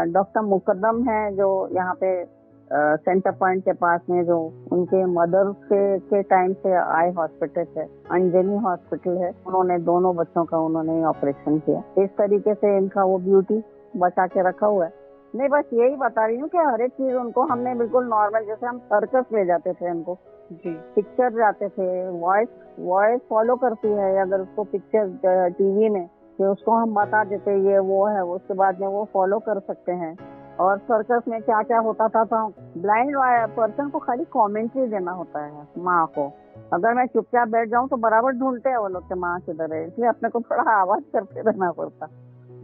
Speaker 3: डॉक्टर मुकद्दम है जो यहाँ पे सेंटर पॉइंट के पास में, जो उनके मदर के टाइम से आए हॉस्पिटल है, अंजनी हॉस्पिटल है, उन्होंने दोनों बच्चों का उन्होंने ऑपरेशन किया। इस तरीके से इनका वो ब्यूटी बचा के रखा हुआ है। नहीं, बस यही बता रही हूँ कि हर एक चीज उनको हमने बिल्कुल नॉर्मल, जैसे हम सर्कस ले जाते थे उनको जी, पिक्चर जाते थे, वॉइस फॉलो करती है। अगर उसको पिक्चर टीवी में कि उसको हम बता देते ये वो है, उसके बाद में वो फॉलो कर सकते हैं। और सर्कस में क्या क्या होता था तो ब्लाइंड पर्सन को खाली कमेंट्री देना होता है माँ को। अगर मैं चुपचाप बैठ जाऊं तो बराबर ढूंढते हैं वो लोग कि माँ किधर है, इसलिए अपने को थोड़ा आवाज करते रहना पड़ता,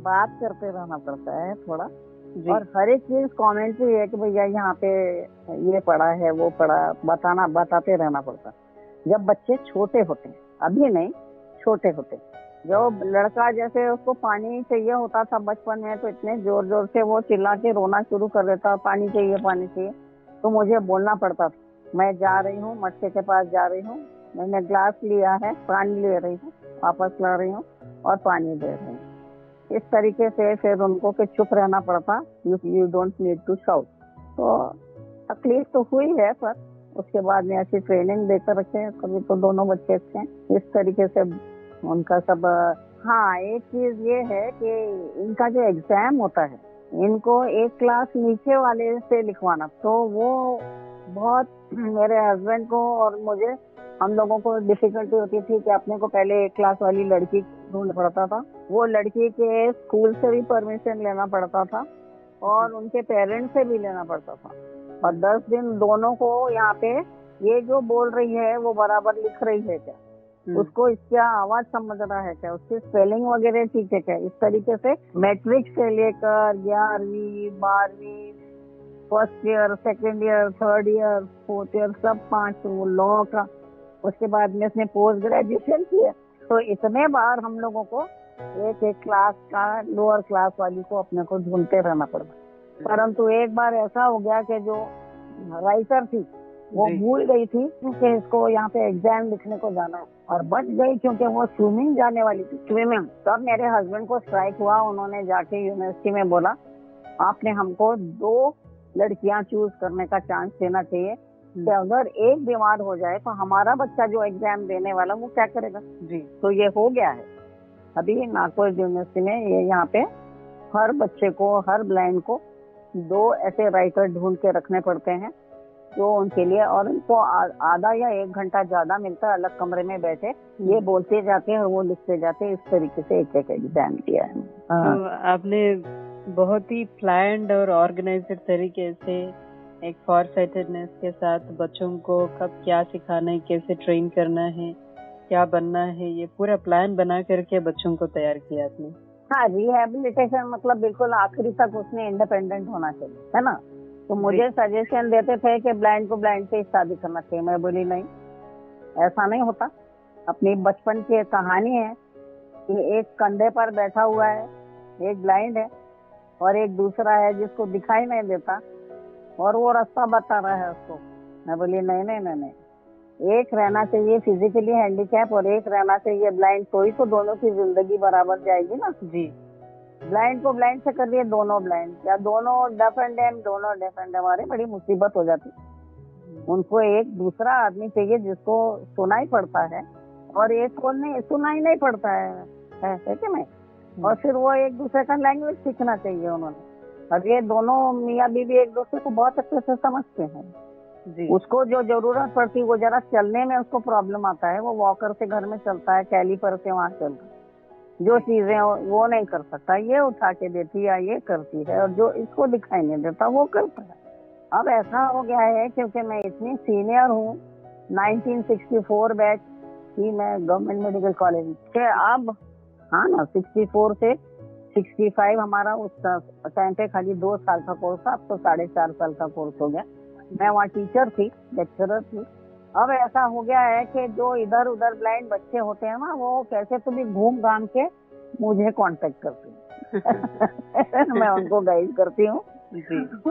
Speaker 3: बात करते रहना पड़ता है थोड़ा। और हर एक चीज कमेंट्री है कि भैया यहाँ पे ये पड़ा है वो पड़ा, बताते रहना पड़ता। जब बच्चे छोटे होते हैं, अभी नहीं, छोटे होते, जो लड़का जैसे उसको पानी चाहिए होता था बचपन में तो इतने जोर जोर से वो चिल्ला के रोना शुरू कर देता, पानी चाहिए पानी चाहिए, तो मुझे बोलना पड़ता था मैं जा रही हूँ, मटके के पास जा रही हूँ, मैंने ग्लास लिया है, पानी ले रही हूँ, वापस ला रही हूँ और पानी दे रही हूँ। इस तरीके से फिर उनको के चुप रहना पड़ता, you don't need to shout. तो तकलीफ तो हुई है, पर उसके बाद में ऐसी ट्रेनिंग देकर रखे, कभी तो दोनों बच्चे अच्छे हैं। इस तरीके से उनका सब। हाँ, एक चीज ये है कि इनका जो एग्जाम होता है, इनको एक क्लास नीचे वाले से लिखवाना, तो वो बहुत मेरे हस्बैंड को और मुझे, हम लोगों को डिफिकल्टी होती थी कि अपने को पहले एक क्लास वाली लड़की ढूंढ पड़ता था, वो लड़की के स्कूल से भी परमिशन लेना पड़ता था और उनके पेरेंट्स से भी लेना पड़ता था। और 10 दिन दोनों को यहाँ पे ये जो बोल रही है वो बराबर लिख रही है क्या, उसको इसका आवाज समझ रहा है क्या, उसकी स्पेलिंग वगैरह ठीक है क्या। इस तरीके से मैट्रिक से लेकर 11वीं 12वीं, first year, second year, third year, fourth year, सब 5 लॉ का, उसके बाद में उसने पोस्ट ग्रेजुएशन किया। तो इतने बार हम लोगों को एक क्लास का लोअर क्लास वाली को अपने को ढूंढते रहना पड़ा। परंतु एक बार ऐसा हो गया कि जो राइटर थी वो भूल गई थी कि इसको यहाँ पे एग्जाम लिखने को जाना है, और बच गई क्योंकि वो स्विमिंग जाने वाली थी, स्विमिंग। तब मेरे हस्बैंड को स्ट्राइक हुआ, उन्होंने जाके यूनिवर्सिटी में बोला आपने हमको 2 लड़कियां चूज करने का चांस देना चाहिए कि अगर एक बीमार हो जाए तो हमारा बच्चा जो एग्जाम देने वाला वो क्या करेगा जी। तो ये हो गया है अभी नागपुर यूनिवर्सिटी में, ये यहाँ पे हर बच्चे को, हर ब्लाइंड को 2 ऐसे राइटर ढूंढ के रखने पड़ते हैं जो उनके लिए, और उनको आधा या 1 घंटा ज्यादा मिलता है, अलग कमरे में बैठे ये बोलते जाते हैं और वो लिखते जाते हैं। इस तरीके से एक एग्जाम किया है।
Speaker 1: तो आपने बहुत ही प्लान्ड और ऑर्गेनाइज्ड तरीके से एक फॉरसाइटेडनेस के साथ बच्चों को कब क्या सिखाना है, कैसे ट्रेन करना है, क्या बनना है, ये पूरा प्लान बना करके बच्चों को तैयार किया आपने।
Speaker 3: हाँ, रिहेबिलिटेशन मतलब बिल्कुल आखिरी तक उसने इंडिपेंडेंट होना चाहिए, है ना। तो मुझे सजेशन देते थे कि ब्लाइंड को ब्लाइंड से शादी करना चाहिए। मैं बोली नहीं, ऐसा नहीं होता। अपनी बचपन की एक कहानी है कि एक कंधे पर बैठा हुआ है, एक ब्लाइंड है और एक दूसरा है जिसको दिखाई नहीं देता और वो रास्ता बता रहा है उसको। मैं बोली नहीं नहीं नहीं नहीं, एक रहना चाहिए फिजिकली हैंडीकैप और एक रहना चाहिए ब्लाइंड, तो ही तो दोनों की जिंदगी बराबर जाएगी ना जी। ब्लाइंड को ब्लाइंड से कर दिए दोनों ब्लाइंड, या दोनों डेफ एंड डम, दोनों डेफ एंड डम, अरे बड़ी मुसीबत हो जाती। उनको एक दूसरा आदमी चाहिए जिसको सुनाई पड़ता है और एक को नहीं, सुनाई नहीं पड़ता है कि नहीं। और फिर वो एक दूसरे का लैंग्वेज सीखना चाहिए उन्होंने। और ये दोनों मियाँ बीवी एक दूसरे को बहुत अच्छे से समझते हैं जी। उसको जो जरूरत पड़ती है, वो जरा चलने में उसको प्रॉब्लम आता है, वो वॉकर से घर में चलता है, कैलीपर से वहाँ चलता है, जो चीजें वो नहीं कर सकता ये उठा के देती है, ये करती है, और जो इसको दिखाई नहीं देता वो करता है। अब ऐसा हो गया है क्योंकि मैं इतनी सीनियर हूँ, 1964 बैच थी मैं गवर्नमेंट मेडिकल कॉलेज के। अब हाँ ना, 64 से 65 हमारा उस टाइम पे खाली 2 साल का कोर्स था, अब तो 4.5 साल का कोर्स हो गया। मैं वहाँ टीचर थी, लेक्चरर थी। अब ऐसा हो गया है कि जो इधर उधर ब्लाइंड बच्चे होते हैं ना, वो कैसे तो भी घूम घाम के मुझे कांटेक्ट करते हैं मैं उनको गाइड करती हूँ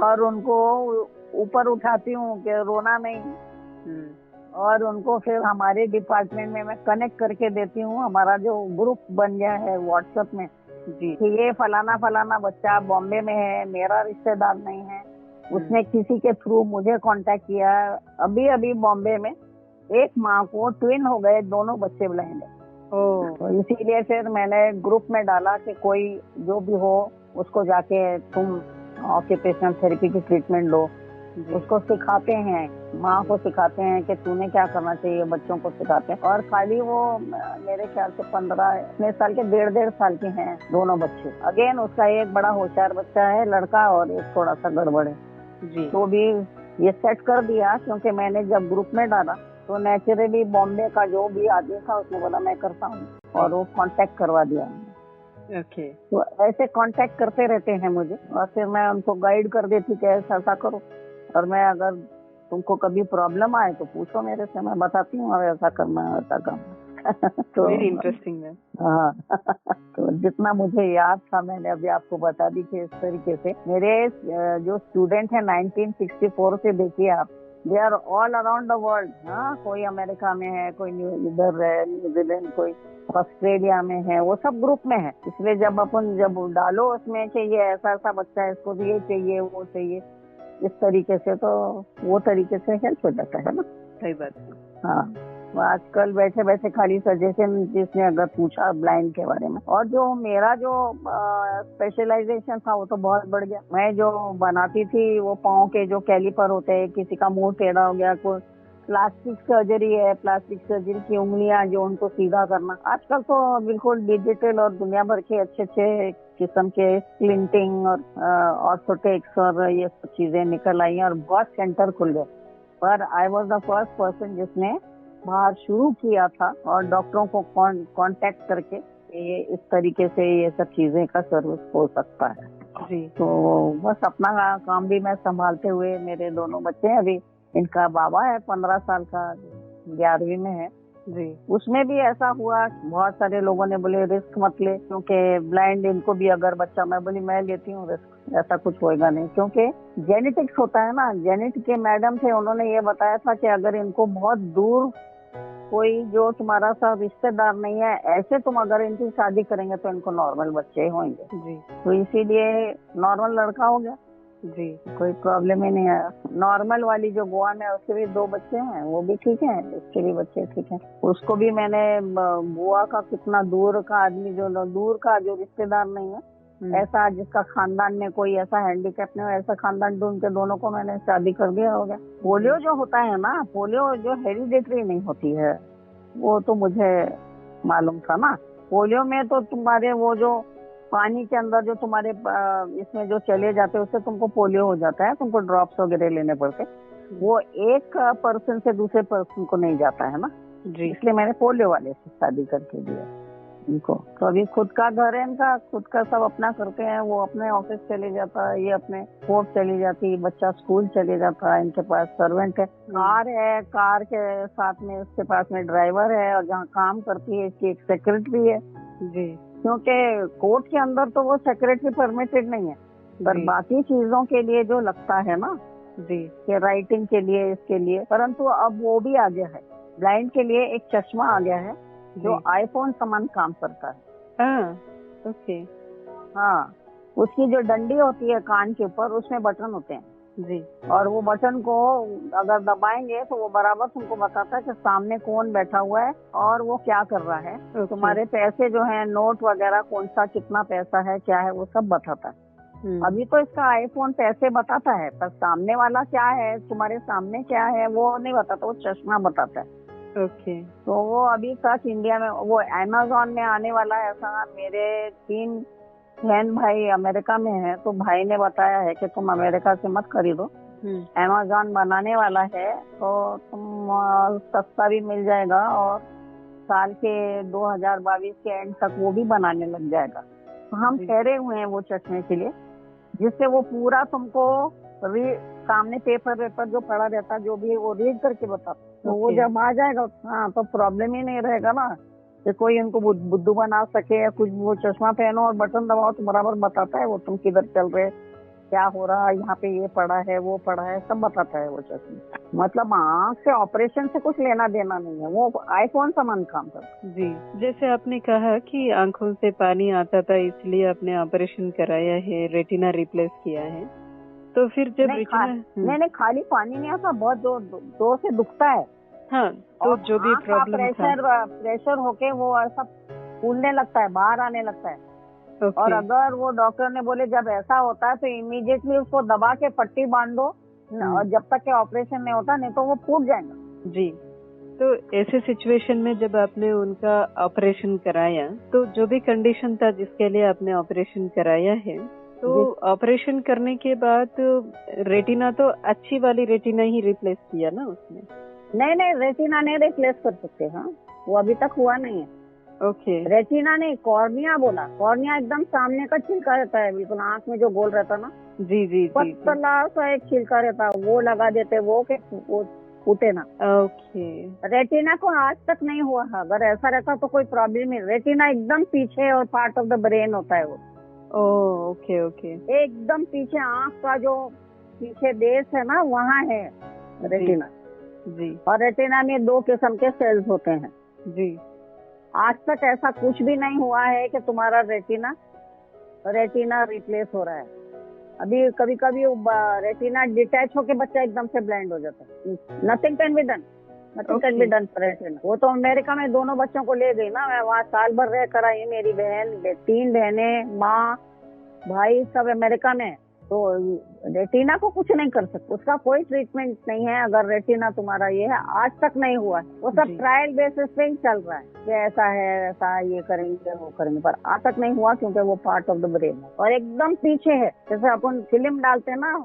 Speaker 3: और उनको ऊपर उठाती हूँ कि रोना नहीं, और उनको फिर हमारे डिपार्टमेंट में मैं कनेक्ट करके देती हूँ। हमारा जो ग्रुप बन गया है व्हाट्सएप में जी, कि ये फलाना फलाना बच्चा बॉम्बे में है, मेरा रिश्तेदार नहीं है, उसने किसी के थ्रू मुझे कांटेक्ट किया। अभी अभी बॉम्बे में एक माँ को ट्विन हो गए, दोनों बच्चे ब्लाइंड है। तो इसीलिए फिर मैंने ग्रुप में डाला कि कोई जो भी हो उसको जाके तुम ऑक्यूपेशनल थेरेपी की ट्रीटमेंट लो। उसको सिखाते हैं, माँ को सिखाते हैं कि तूने क्या करना चाहिए, बच्चों को सिखाते हैं। और खाली वो मेरे ख्याल से 15 साल के 1.5 साल के हैं दोनों बच्चे। अगेन उसका एक बड़ा होशियार बच्चा है लड़का और एक थोड़ा सा गड़बड़ है जी। तो भी ये सेट कर दिया क्योंकि मैंने जब ग्रुप में डाला तो नेचुरली बॉम्बे का जो भी आदमी था उसने बोला मैं करता हूँ, और वो कांटेक्ट करवा दिया। ओके। तो ऐसे कांटेक्ट करते रहते हैं मुझे, और फिर मैं उनको गाइड कर देती कि ऐसा करो, और मैं अगर तुमको कभी प्रॉब्लम आए तो पूछो मेरे से, मैं बताती हूँ अब ऐसा करना है वैसा करना तो वेरी इंटरेस्टिंग है। हाँ तो जितना मुझे याद था मैंने अभी आपको बता दी कि इस तरीके से मेरे जो स्टूडेंट है 1964 से, देखिए आप, they are all around the world. हाँ, कोई अमेरिका में है, कोई इधर है न्यूजीलैंड, कोई ऑस्ट्रेलिया में है, वो सब ग्रुप में है। इसलिए जब अपन डालो उसमें चाहिए ऐसा ऐसा बच्चा है, इसको भी ये चाहिए वो चाहिए, इस तरीके से तो वो तरीके से हेल्प हो जाता है ना। सही बात है। हाँ, आजकल बैठे बैठे खाली सजेशन जिसने अगर पूछा ब्लाइंड के बारे में, और जो मेरा जो स्पेशलाइजेशन था वो तो बहुत बढ़ गया। मैं जो बनाती थी वो पाँव के जो कैलिपर होते हैं, किसी का मुंह टेढ़ा हो गया, कोई प्लास्टिक सर्जरी है, प्लास्टिक सर्जरी की उंगलियां जो उनको सीधा करना। आजकल तो बिल्कुल डिजिटल और दुनिया भर के अच्छे अच्छे किस्म के स्प्लिंटिंग और ऑर्थोटिक्स और ये सब चीजें निकल आई हैं और बहुत सेंटर खुल गए। पर I was the first person जिसने बाहर शुरू किया था और डॉक्टरों को कांटेक्ट करके ये इस तरीके से ये सब चीजें का सर्विस हो सकता है जी। तो बस अपना काम भी मैं संभालते हुए, मेरे दोनों बच्चे हैं, अभी इनका बाबा है 15 साल का, 11वीं में है जी। उसमें भी ऐसा हुआ, बहुत सारे लोगों ने बोले रिस्क मत ले क्योंकि ब्लाइंड इनको भी अगर बच्चा, मैं बोली मैं लेती हूँ रिस्क, ऐसा कुछ होएगा नहीं क्योंकि जेनेटिक्स होता है ना। जेनेटिक के मैडम थे, उन्होंने ये बताया था कि अगर इनको बहुत दूर कोई जो तुम्हारा सा रिश्तेदार नहीं है, ऐसे तुम अगर इनकी शादी करेंगे तो इनको नॉर्मल बच्चे होंगे जी। तो इसीलिए नॉर्मल लड़का हो गया जी, कोई प्रॉब्लम ही नहीं आया। नॉर्मल वाली जो गोवा में है उसके भी 2 बच्चे हैं, वो भी ठीक है, उसके भी बच्चे ठीक हैं। उसको भी मैंने गोवा का कितना दूर का आदमी, जो दूर का जो रिश्तेदार नहीं है, ऐसा जिसका खानदान में कोई ऐसा हैंडीकैप नहीं हो, ऐसा खानदान ढूंढ के दोनों को मैंने शादी कर दिया हो गया। पोलियो जो होता है ना, पोलियो जो हेरिडेटरी नहीं होती है, वो तो मुझे मालूम था ना। पोलियो में तो तुम्हारे वो जो पानी के अंदर जो तुम्हारे इसमें जो चले जाते हैं उससे तुमको पोलियो हो जाता है, तुमको ड्रॉप्स वगैरह लेने पड़ते। वो एक पर्सन से दूसरे पर्सन को नहीं जाता है ना,
Speaker 1: जी।
Speaker 3: इसलिए मैंने पोलियो वाले से शादी करके दिया इनको। तो अभी खुद का घर है इनका, खुद का सब अपना करते हैं। वो अपने ऑफिस चले जाता है, ये अपने कोर्ट चली जाती है, बच्चा स्कूल चले जाता है। इनके पास सर्वेंट है, कार है, कार के साथ में उसके पास में ड्राइवर है, और जहाँ काम करती है इसकी एक सेक्रेटरी है
Speaker 1: जी।
Speaker 3: क्योंकि कोर्ट के अंदर तो वो सेक्रेटरी परमिटेड नहीं है, पर बाकी चीजों के लिए जो लगता है ना
Speaker 1: जी,
Speaker 3: कि राइटिंग के लिए, इसके लिए, परंतु अब वो भी आ गया है। ब्लाइंड के लिए एक चश्मा आ गया है जो आईफोन समान काम करता है।
Speaker 1: ओके।
Speaker 3: हाँ, उसकी जो डंडी होती है कान के ऊपर, उसमें बटन होते हैं
Speaker 1: जी।
Speaker 3: और वो बटन को अगर दबाएंगे तो वो बराबर तुमको बताता है कि सामने कौन बैठा हुआ है और वो क्या कर रहा है। तुम्हारे पैसे जो है, नोट वगैरह, कौन सा कितना पैसा है, क्या है, वो सब बताता है। अभी तो इसका आईफोन पैसे बताता है, पर सामने वाला क्या है, तुम्हारे सामने क्या है, वो नहीं बताता, वो चश्मा बताता है।
Speaker 1: ओके।
Speaker 3: तो वो अभी तक इंडिया में, वो अमेज़न में आने वाला है। ऐसा मेरे 3 बहन भाई अमेरिका में है, तो भाई ने बताया है कि तुम अमेरिका से मत खरीदो, अमेज़न बनाने वाला है तो तुम सस्ता भी मिल जाएगा और साल के 2022 के एंड तक वो भी बनाने लग जाएगा। तो हम ठहरे हुए हैं वो चश्मे के लिए, जिससे वो पूरा तुमको सामने पेपर जो पड़ा रहता, जो भी वो रीड करके बताता। तो वो जब आ जाएगा, हाँ, तो प्रॉब्लम ही नहीं रहेगा ना कि कोई उनको बुद्धू बना सके या कुछ। वो चश्मा पहनो और बटन दबाओ तो बराबर बताता है वो तुम किधर चल रहे, क्या हो रहा है, यहाँ पे ये पड़ा है, वो पड़ा है, सब बताता है वो चश्मा। मतलब आँख से, ऑपरेशन से कुछ लेना देना नहीं है, वो आईफोन समान काम करता है।
Speaker 1: जी, जैसे आपने कहा कि आंखों से पानी आता था इसलिए आपने ऑपरेशन कराया है, रेटिना रिप्लेस किया है, तो फिर जब
Speaker 3: नहीं, खाली पानी नहीं आता, बहुत जोर से दुखता है।
Speaker 1: हाँ, तो जो भी प्रॉब्लम था,
Speaker 3: प्रेशर होके वो ऐसा फूलने लगता है, बाहर आने लगता है। और अगर वो डॉक्टर ने बोले जब ऐसा होता है तो इमीडिएटली उसको दबा के पट्टी बांध दो, और जब तक के ऑपरेशन नहीं होता, नहीं तो वो फूट जाएगा।
Speaker 1: जी। तो ऐसे सिचुएशन में जब आपने उनका ऑपरेशन कराया, तो जो भी कंडीशन था जिसके लिए आपने ऑपरेशन कराया है, तो ऑपरेशन करने के बाद रेटिना तो अच्छी वाली रेटिना ही रिप्लेस किया ना उसने?
Speaker 3: नहीं, रेटिना नहीं रिप्लेस कर सकते। हाँ, वो अभी तक हुआ नहीं है।
Speaker 1: ओके।
Speaker 3: रेटिना नहीं, कॉर्निया बोला। कॉर्निया एकदम सामने का छिलका रहता है, बिल्कुल आँख में जो गोल रहता ना,
Speaker 1: जी,
Speaker 3: पतला सा एक छिलका रहता, वो लगा देते, वो फूटे ना।
Speaker 1: ओके।
Speaker 3: रेटिना को आज तक नहीं हुआ। अगर ऐसा रहता तो कोई प्रॉब्लम नहीं। रेटिना एकदम पीछे और पार्ट ऑफ द ब्रेन होता है वो।
Speaker 1: ओके।
Speaker 3: एकदम पीछे, आँख का जो पीछे बेस है ना, वहाँ है रेटिना।
Speaker 1: जी।
Speaker 3: और रेटिना में 2 किस्म के सेल्स होते हैं।
Speaker 1: जी।
Speaker 3: आज तक ऐसा कुछ भी नहीं हुआ है कि तुम्हारा रेटिना रिप्लेस हो रहा है। अभी कभी कभी रेटिना डिटैच होके बच्चा एकदम से ब्लाइंड हो जाता है। Nothing can be done for retina. वो तो अमेरिका में दोनों बच्चों को ले गई ना, मैं वहाँ साल भर रह कर आई। मेरी बहन, 3 बहनें, माँ, भाई सब अमेरिका में। तो रेटिना को कुछ नहीं कर सकते, उसका कोई ट्रीटमेंट नहीं है। अगर रेटिना तुम्हारा ये है, आज तक नहीं हुआ है, वो सब ट्रायल बेसिस पे ही चल रहा है कि ऐसा है, ऐसा ये करेंगे, वो करेंगे, पर आज तक नहीं हुआ क्योंकि वो पार्ट ऑफ द ब्रेन है और एकदम पीछे है। जैसे अपन फिल्म डालते हैं ना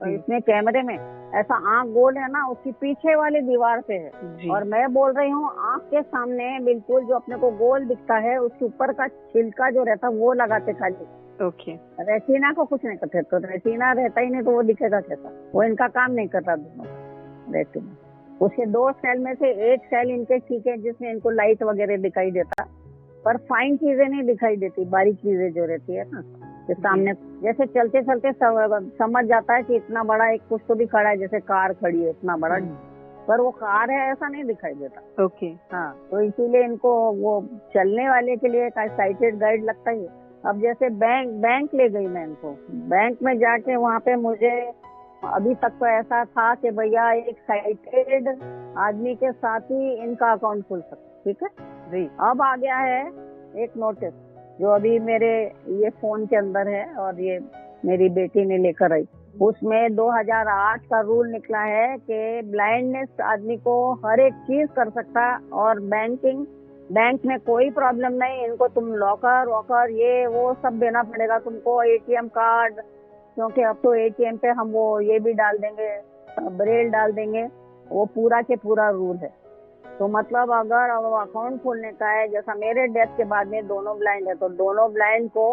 Speaker 3: इसमें कैमरे में, ऐसा आँख गोल है ना, उसकी पीछे वाली दीवार पे है। और मैं बोल रही हूँ आँख के सामने बिल्कुल जो अपने को गोल दिखता है, उसके ऊपर का छिलका जो रहता है वो लगाते खाली।
Speaker 1: ओके।
Speaker 3: रेटिना को कुछ नहीं करते, तो रेटिना रहता ही नहीं तो वो दिखेगा कैसा? वो इनका काम नहीं करता दोनों का रेटिना। उसके 2 सेल में से एक सेल इनके ठीक है, जिसमें इनको लाइट वगैरह दिखाई देता, पर फाइन चीजें नहीं दिखाई देती, बारीक चीजें जो रहती है ना, कि सामने जैसे चलते चलते समझ जाता है कि इतना बड़ा एक कुछ तो भी खड़ा है, जैसे कार खड़ी है इतना बड़ा, पर वो कार है ऐसा नहीं दिखाई देता।
Speaker 1: ओके।
Speaker 3: हाँ, तो इसीलिए इनको वो चलने वाले के लिए साइटेड गाइड लगता ही है। अब जैसे बैंक ले गई मैं इनको, बैंक में जाके वहाँ पे मुझे अभी तक तो ऐसा था कि भैया एक साइटेड आदमी के साथ ही इनका अकाउंट खुल सकता, ठीक है जी। अब आ गया है एक नोटिस जो अभी मेरे ये फोन के अंदर है और ये मेरी बेटी ने लेकर आई। उसमें 2008 का रूल निकला है कि ब्लाइंडनेस आदमी को हर एक चीज कर सकता, और बैंक में कोई प्रॉब्लम नहीं। इनको तुम लॉकर वॉकर ये वो सब देना पड़ेगा तुमको, एटीएम कार्ड, क्योंकि अब तो एटीएम पे हम वो ये भी डाल देंगे, ब्रेल डाल देंगे, वो पूरा के पूरा रूल है। तो मतलब अगर अकाउंट खोलने का है, जैसा मेरे डेथ के बाद में दोनों ब्लाइंड है, तो दोनों ब्लाइंड को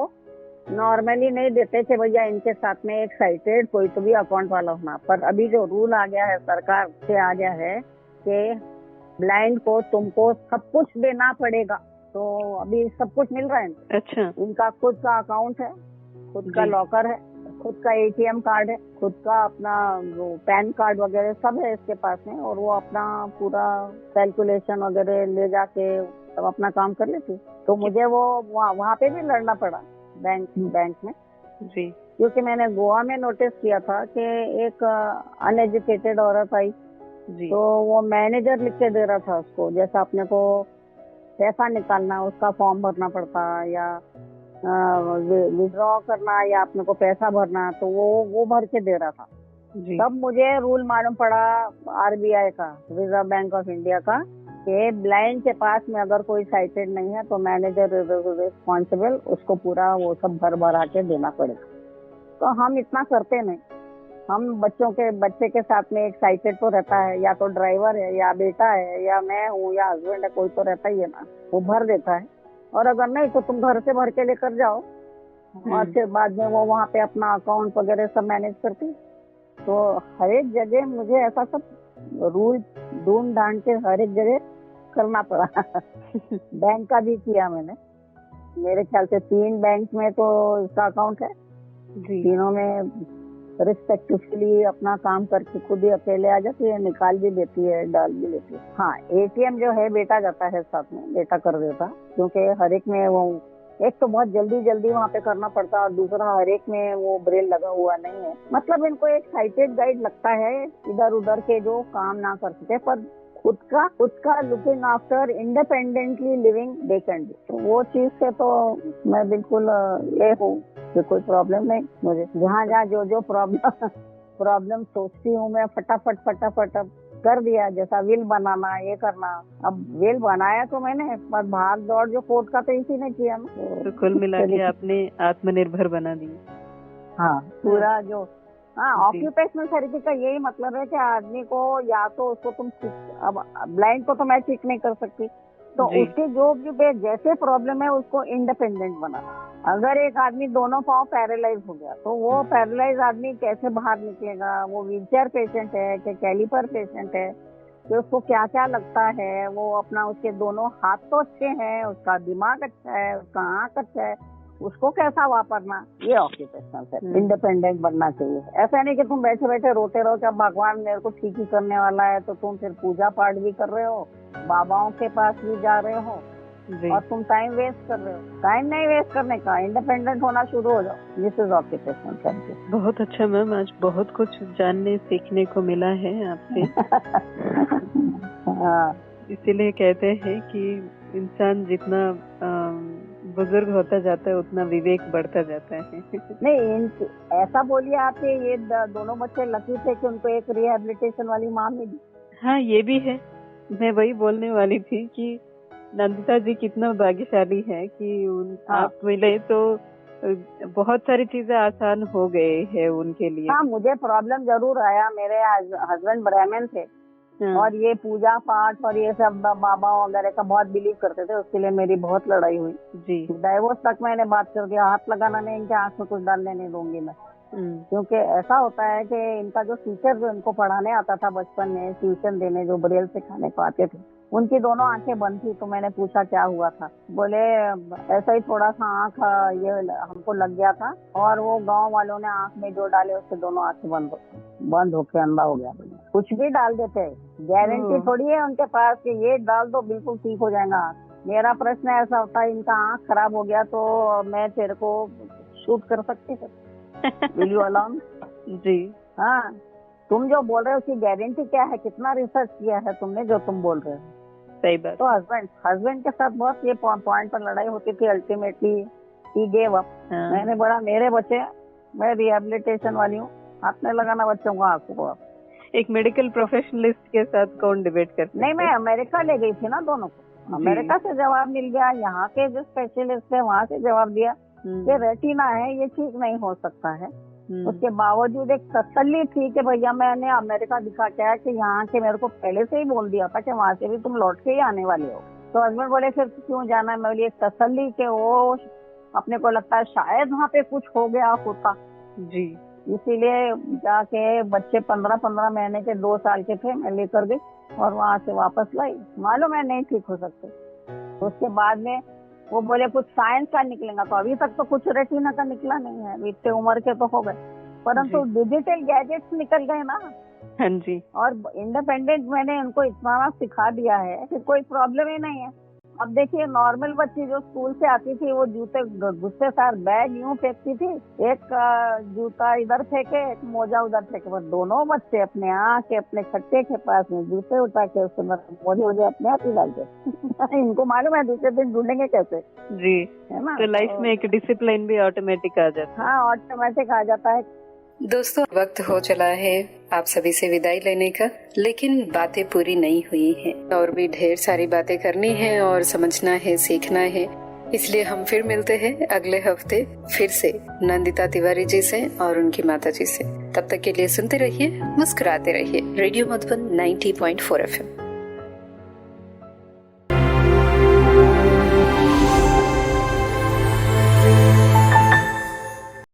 Speaker 3: नॉर्मली नहीं देते थे भैया, इनके साथ में एक साइटेड कोई तो भी अकाउंट वाला होना। पर अभी जो रूल आ गया है, सरकार से आ गया है कि ब्लाइंड को तुमको सब कुछ देना पड़ेगा। तो अभी सब कुछ मिल रहा है।
Speaker 1: अच्छा।
Speaker 3: इनका खुद का अकाउंट है, खुद का लॉकर है, खुद का एटीएम कार्ड है, खुद का अपना वो पैन कार्ड वगैरह सब है इसके पास में, और वो अपना पूरा कैलकुलेशन वगैरह ले जाके सब अपना काम कर लेती। तो मुझे वो वहाँ पे भी लड़ना पड़ा बैंक में
Speaker 1: जी,
Speaker 3: क्योंकि मैंने गोवा में नोटिस किया था कि एक अनएजुकेटेड औरत आई जी, तो वो मैनेजर लिख के दे रहा था उसको, जैसा अपने को पैसा निकालना उसका फॉर्म भरना पड़ता या विड्रॉ करना या अपने को पैसा भरना, तो वो भर के दे रहा था जी। तब मुझे रूल मालूम पड़ा आरबीआई का, रिजर्व बैंक ऑफ इंडिया का, कि ब्लाइंड के पास में अगर कोई साइटेड नहीं है तो मैनेजर रिस्पॉन्सिबल, उसको पूरा वो सब भरा के देना पड़ेगा। तो हम इतना करते नहीं, हम बच्चे के साथ में एक साइटेड तो रहता है, या तो ड्राइवर है या बेटा है या मैं हूँ या हस्बैंड है, कोई तो रहता ही है ना, वो भर देता है। और अगर नहीं तो तुम घर से भर के लेकर जाओ और फिर बाद में वो वहाँ पे अपना अकाउंट वगैरह सब मैनेज करती। तो हर एक जगह मुझे ऐसा सब रूल ढूंढ ढांड के हर एक जगह करना पड़ा। बैंक का भी किया मैंने, मेरे ख्याल से 3 बैंक में तो इसका अकाउंट है, तीनों में रिस्पेक्टिवली अपना काम करके खुद ही अकेले आ जाती है, निकाल भी देती है, डाल भी लेती है। हाँ, एटीएम जो है बेटा जाता है साथ में, बेटा कर देता, क्योंकि हर एक में वो एक तो बहुत जल्दी वहाँ पे करना पड़ता है और दूसरा हर एक में वो ब्रेल लगा हुआ नहीं है। मतलब इनको एक साइटेड गाइड लगता है, इधर उधर के जो काम ना कर सके, पर खुद का looking after independently living they can do. तो वो चीज से तो मैं बिल्कुल ये हूँ कि कोई प्रॉब्लम नहीं मुझे। जहाँ जो प्रॉब्लम सोचती हूँ मैं फटाफट कर दिया, जैसा विल बनाना, ये करना। अब विल बनाया तो मैंने, पर भाग दौड़ जो कोर्ट का तो इसी ने किया ना।
Speaker 1: तो कुल मिला के आपने आत्मनिर्भर बना दिया।
Speaker 3: हाँ, पूरा जो ऑक्यूपेशनल थेरेपी का यही मतलब है कि आदमी को, या तो उसको तुम, अब ब्लाइंड को तो मैं ठीक नहीं कर सकती, तो उसके जो भी जैसे प्रॉब्लम है उसको इंडिपेंडेंट बना। अगर एक आदमी दोनों पाँव पैरालाइज हो गया तो वो पैरालाइज आदमी कैसे बाहर निकलेगा? वो व्हीलचेयर पेशेंट है कि कैलिपर पेशेंट है, कि उसको क्या क्या लगता है, वो अपना, उसके दोनों हाथ तो अच्छे हैं, उसका दिमाग अच्छा है, उसका आँख अच्छा है, उसको कैसा वापरना, ये ऑक्यूपेशनल है। इंडिपेंडेंट बनना चाहिए। ऐसा नहीं कि तुम बैठे बैठे रोते रहो कि भगवान मेरे को ठीक ही करने वाला है, तो तुम फिर पूजा पाठ भी कर रहे हो, बाबाओं के पास भी जा रहे हो और तुम टाइम वेस्ट कर रहे हो। टाइम नहीं वेस्ट करने का, इंडिपेंडेंट होना शुरू हो जाओ। This is occupational therapy.
Speaker 1: बहुत अच्छा मैम, आज बहुत कुछ जानने सीखने को मिला है आपसे। इसीलिए कहते हैं कि इंसान जितना बुजुर्ग होता जाता है उतना विवेक बढ़ता जाता है।
Speaker 3: नहीं, ऐसा बोलिए आप, ये दोनों बच्चे लकी थे कि उनको एक रिहेबिलिटेशन वाली माँ मिली।
Speaker 1: हाँ, ये भी है। मैं वही बोलने वाली थी कि नंदिता जी कितना भाग्यशाली है कि आप मिले, तो बहुत सारी चीजें आसान हो गए हैं उनके लिए।
Speaker 3: हाँ, मुझे प्रॉब्लम जरूर आया। मेरे हस्बैंड ब्राह्मण थे और ये पूजा पाठ और ये सब बाबा वगैरह का बहुत बिलीव करते थे, उसके लिए मेरी बहुत लड़ाई हुई जी। डाइवोर्स तक मैंने बात कर दिया, हाथ लगाना नहीं, इनके आँख में कुछ डालने नहीं दूंगी मैं। क्योंकि ऐसा होता है कि इनका जो टीचर जो इनको पढ़ाने आता था बचपन में, ट्यूशन देने, जो ब्रेल सिखाने को आते थे, उनकी दोनों आंखें बंद थी। तो मैंने पूछा क्या हुआ था, बोले ऐसा ही थोड़ा सा आँख ये हमको लग गया था और वो गांव वालों ने आँख में जो डाले उससे दोनों आंखें बंद होके अंधा हो गया। कुछ भी डाल देते हैं, गारंटी थोड़ी है उनके पास कि ये डाल दो बिल्कुल ठीक हो जाएगा। मेरा प्रश्न ऐसा होता है, इनका आँख खराब हो गया तो मैं तेरे को शूट कर सकती हूँ, विल यू अलाउ मी? जी हाँ, तुम जो बोल रहे हो उसकी गारंटी क्या है? कितना रिसर्च किया है तुमने जो तुम बोल रहे हो?
Speaker 1: सही बात।
Speaker 3: तो हस्बैंड के साथ बहुत ये पॉइंट पर लड़ाई होती थी। Ultimately he gave up. मैंने बोला मेरे बच्चे, मैं रिहेबिलिटेशन वाली हूँ, हाथ में लगाना बच्चों को, आंखों को। एक
Speaker 1: मेडिकल प्रोफेशनलिस्ट के साथ कौन डिबेट करते?
Speaker 3: नहीं, मैं अमेरिका ले गई थी ना दोनों को, अमेरिका से जवाब मिल गया, यहाँ के जो स्पेशलिस्ट है वहाँ से जवाब दिया कि रेटिना है, ये ठीक नहीं हो सकता है, उसके बावजूद एक तसल्ली थी कि भैया मैंने अमेरिका दिखा के आया कि यहाँ के मेरे को पहले से ही बोल दिया था कि वहाँ से भी तुम लौट के ही आने वाले हो। तो हस्बैंड बोले फिर क्यों जाना है। मैं बोली एक तसल्ली के वो अपने को लगता है शायद वहाँ पे कुछ हो गया होता
Speaker 1: जी,
Speaker 3: इसीलिए जाके बच्चे 15-15 महीने के 2 साल के थे, मैं लेकर गई और वहाँ से वापस लाई। मालूम है नहीं ठीक हो सकते। तो उसके बाद में वो बोले कुछ साइंस का निकलेगा, तो अभी तक तो कुछ रेटिना का निकला नहीं है, इतने उम्र के तो हो गए, परंतु डिजिटल गैजेट्स निकल गए ना।
Speaker 1: हाँ जी।
Speaker 3: और इंडिपेंडेंट मैंने उनको इतना सिखा दिया है कि कोई प्रॉब्लम ही नहीं है। अब देखिए नॉर्मल बच्ची जो स्कूल से आती थी वो जूते गुस्से सार बैग यूं फेंकती थी, एक जूता इधर फेंके एक मोजा उधर फेंके, बस दोनों बच्चे अपने आके अपने खट्टे के पास में जूते उठा के उसके मोजे वोजे अपने आप ही डालते। इनको मालूम है दूसरे दिन ढूंढेंगे कैसे
Speaker 1: जी,
Speaker 3: है ना।
Speaker 1: तो लाइफ में एक डिसिप्लिन भी ऑटोमेटिक आ जाता है।
Speaker 3: हाँ ऑटोमेटिक आ जाता है।
Speaker 4: दोस्तों वक्त हो चला है आप सभी से विदाई लेने का, लेकिन बातें पूरी नहीं हुई हैं और भी ढेर सारी बातें करनी है और समझना है, सीखना है। इसलिए हम फिर मिलते हैं अगले हफ्ते फिर से नंदिता तिवारी जी से और उनकी माता जी से। तब तक के लिए सुनते रहिए, मुस्कुराते रहिए। Radio Madhuban 90.4 FM।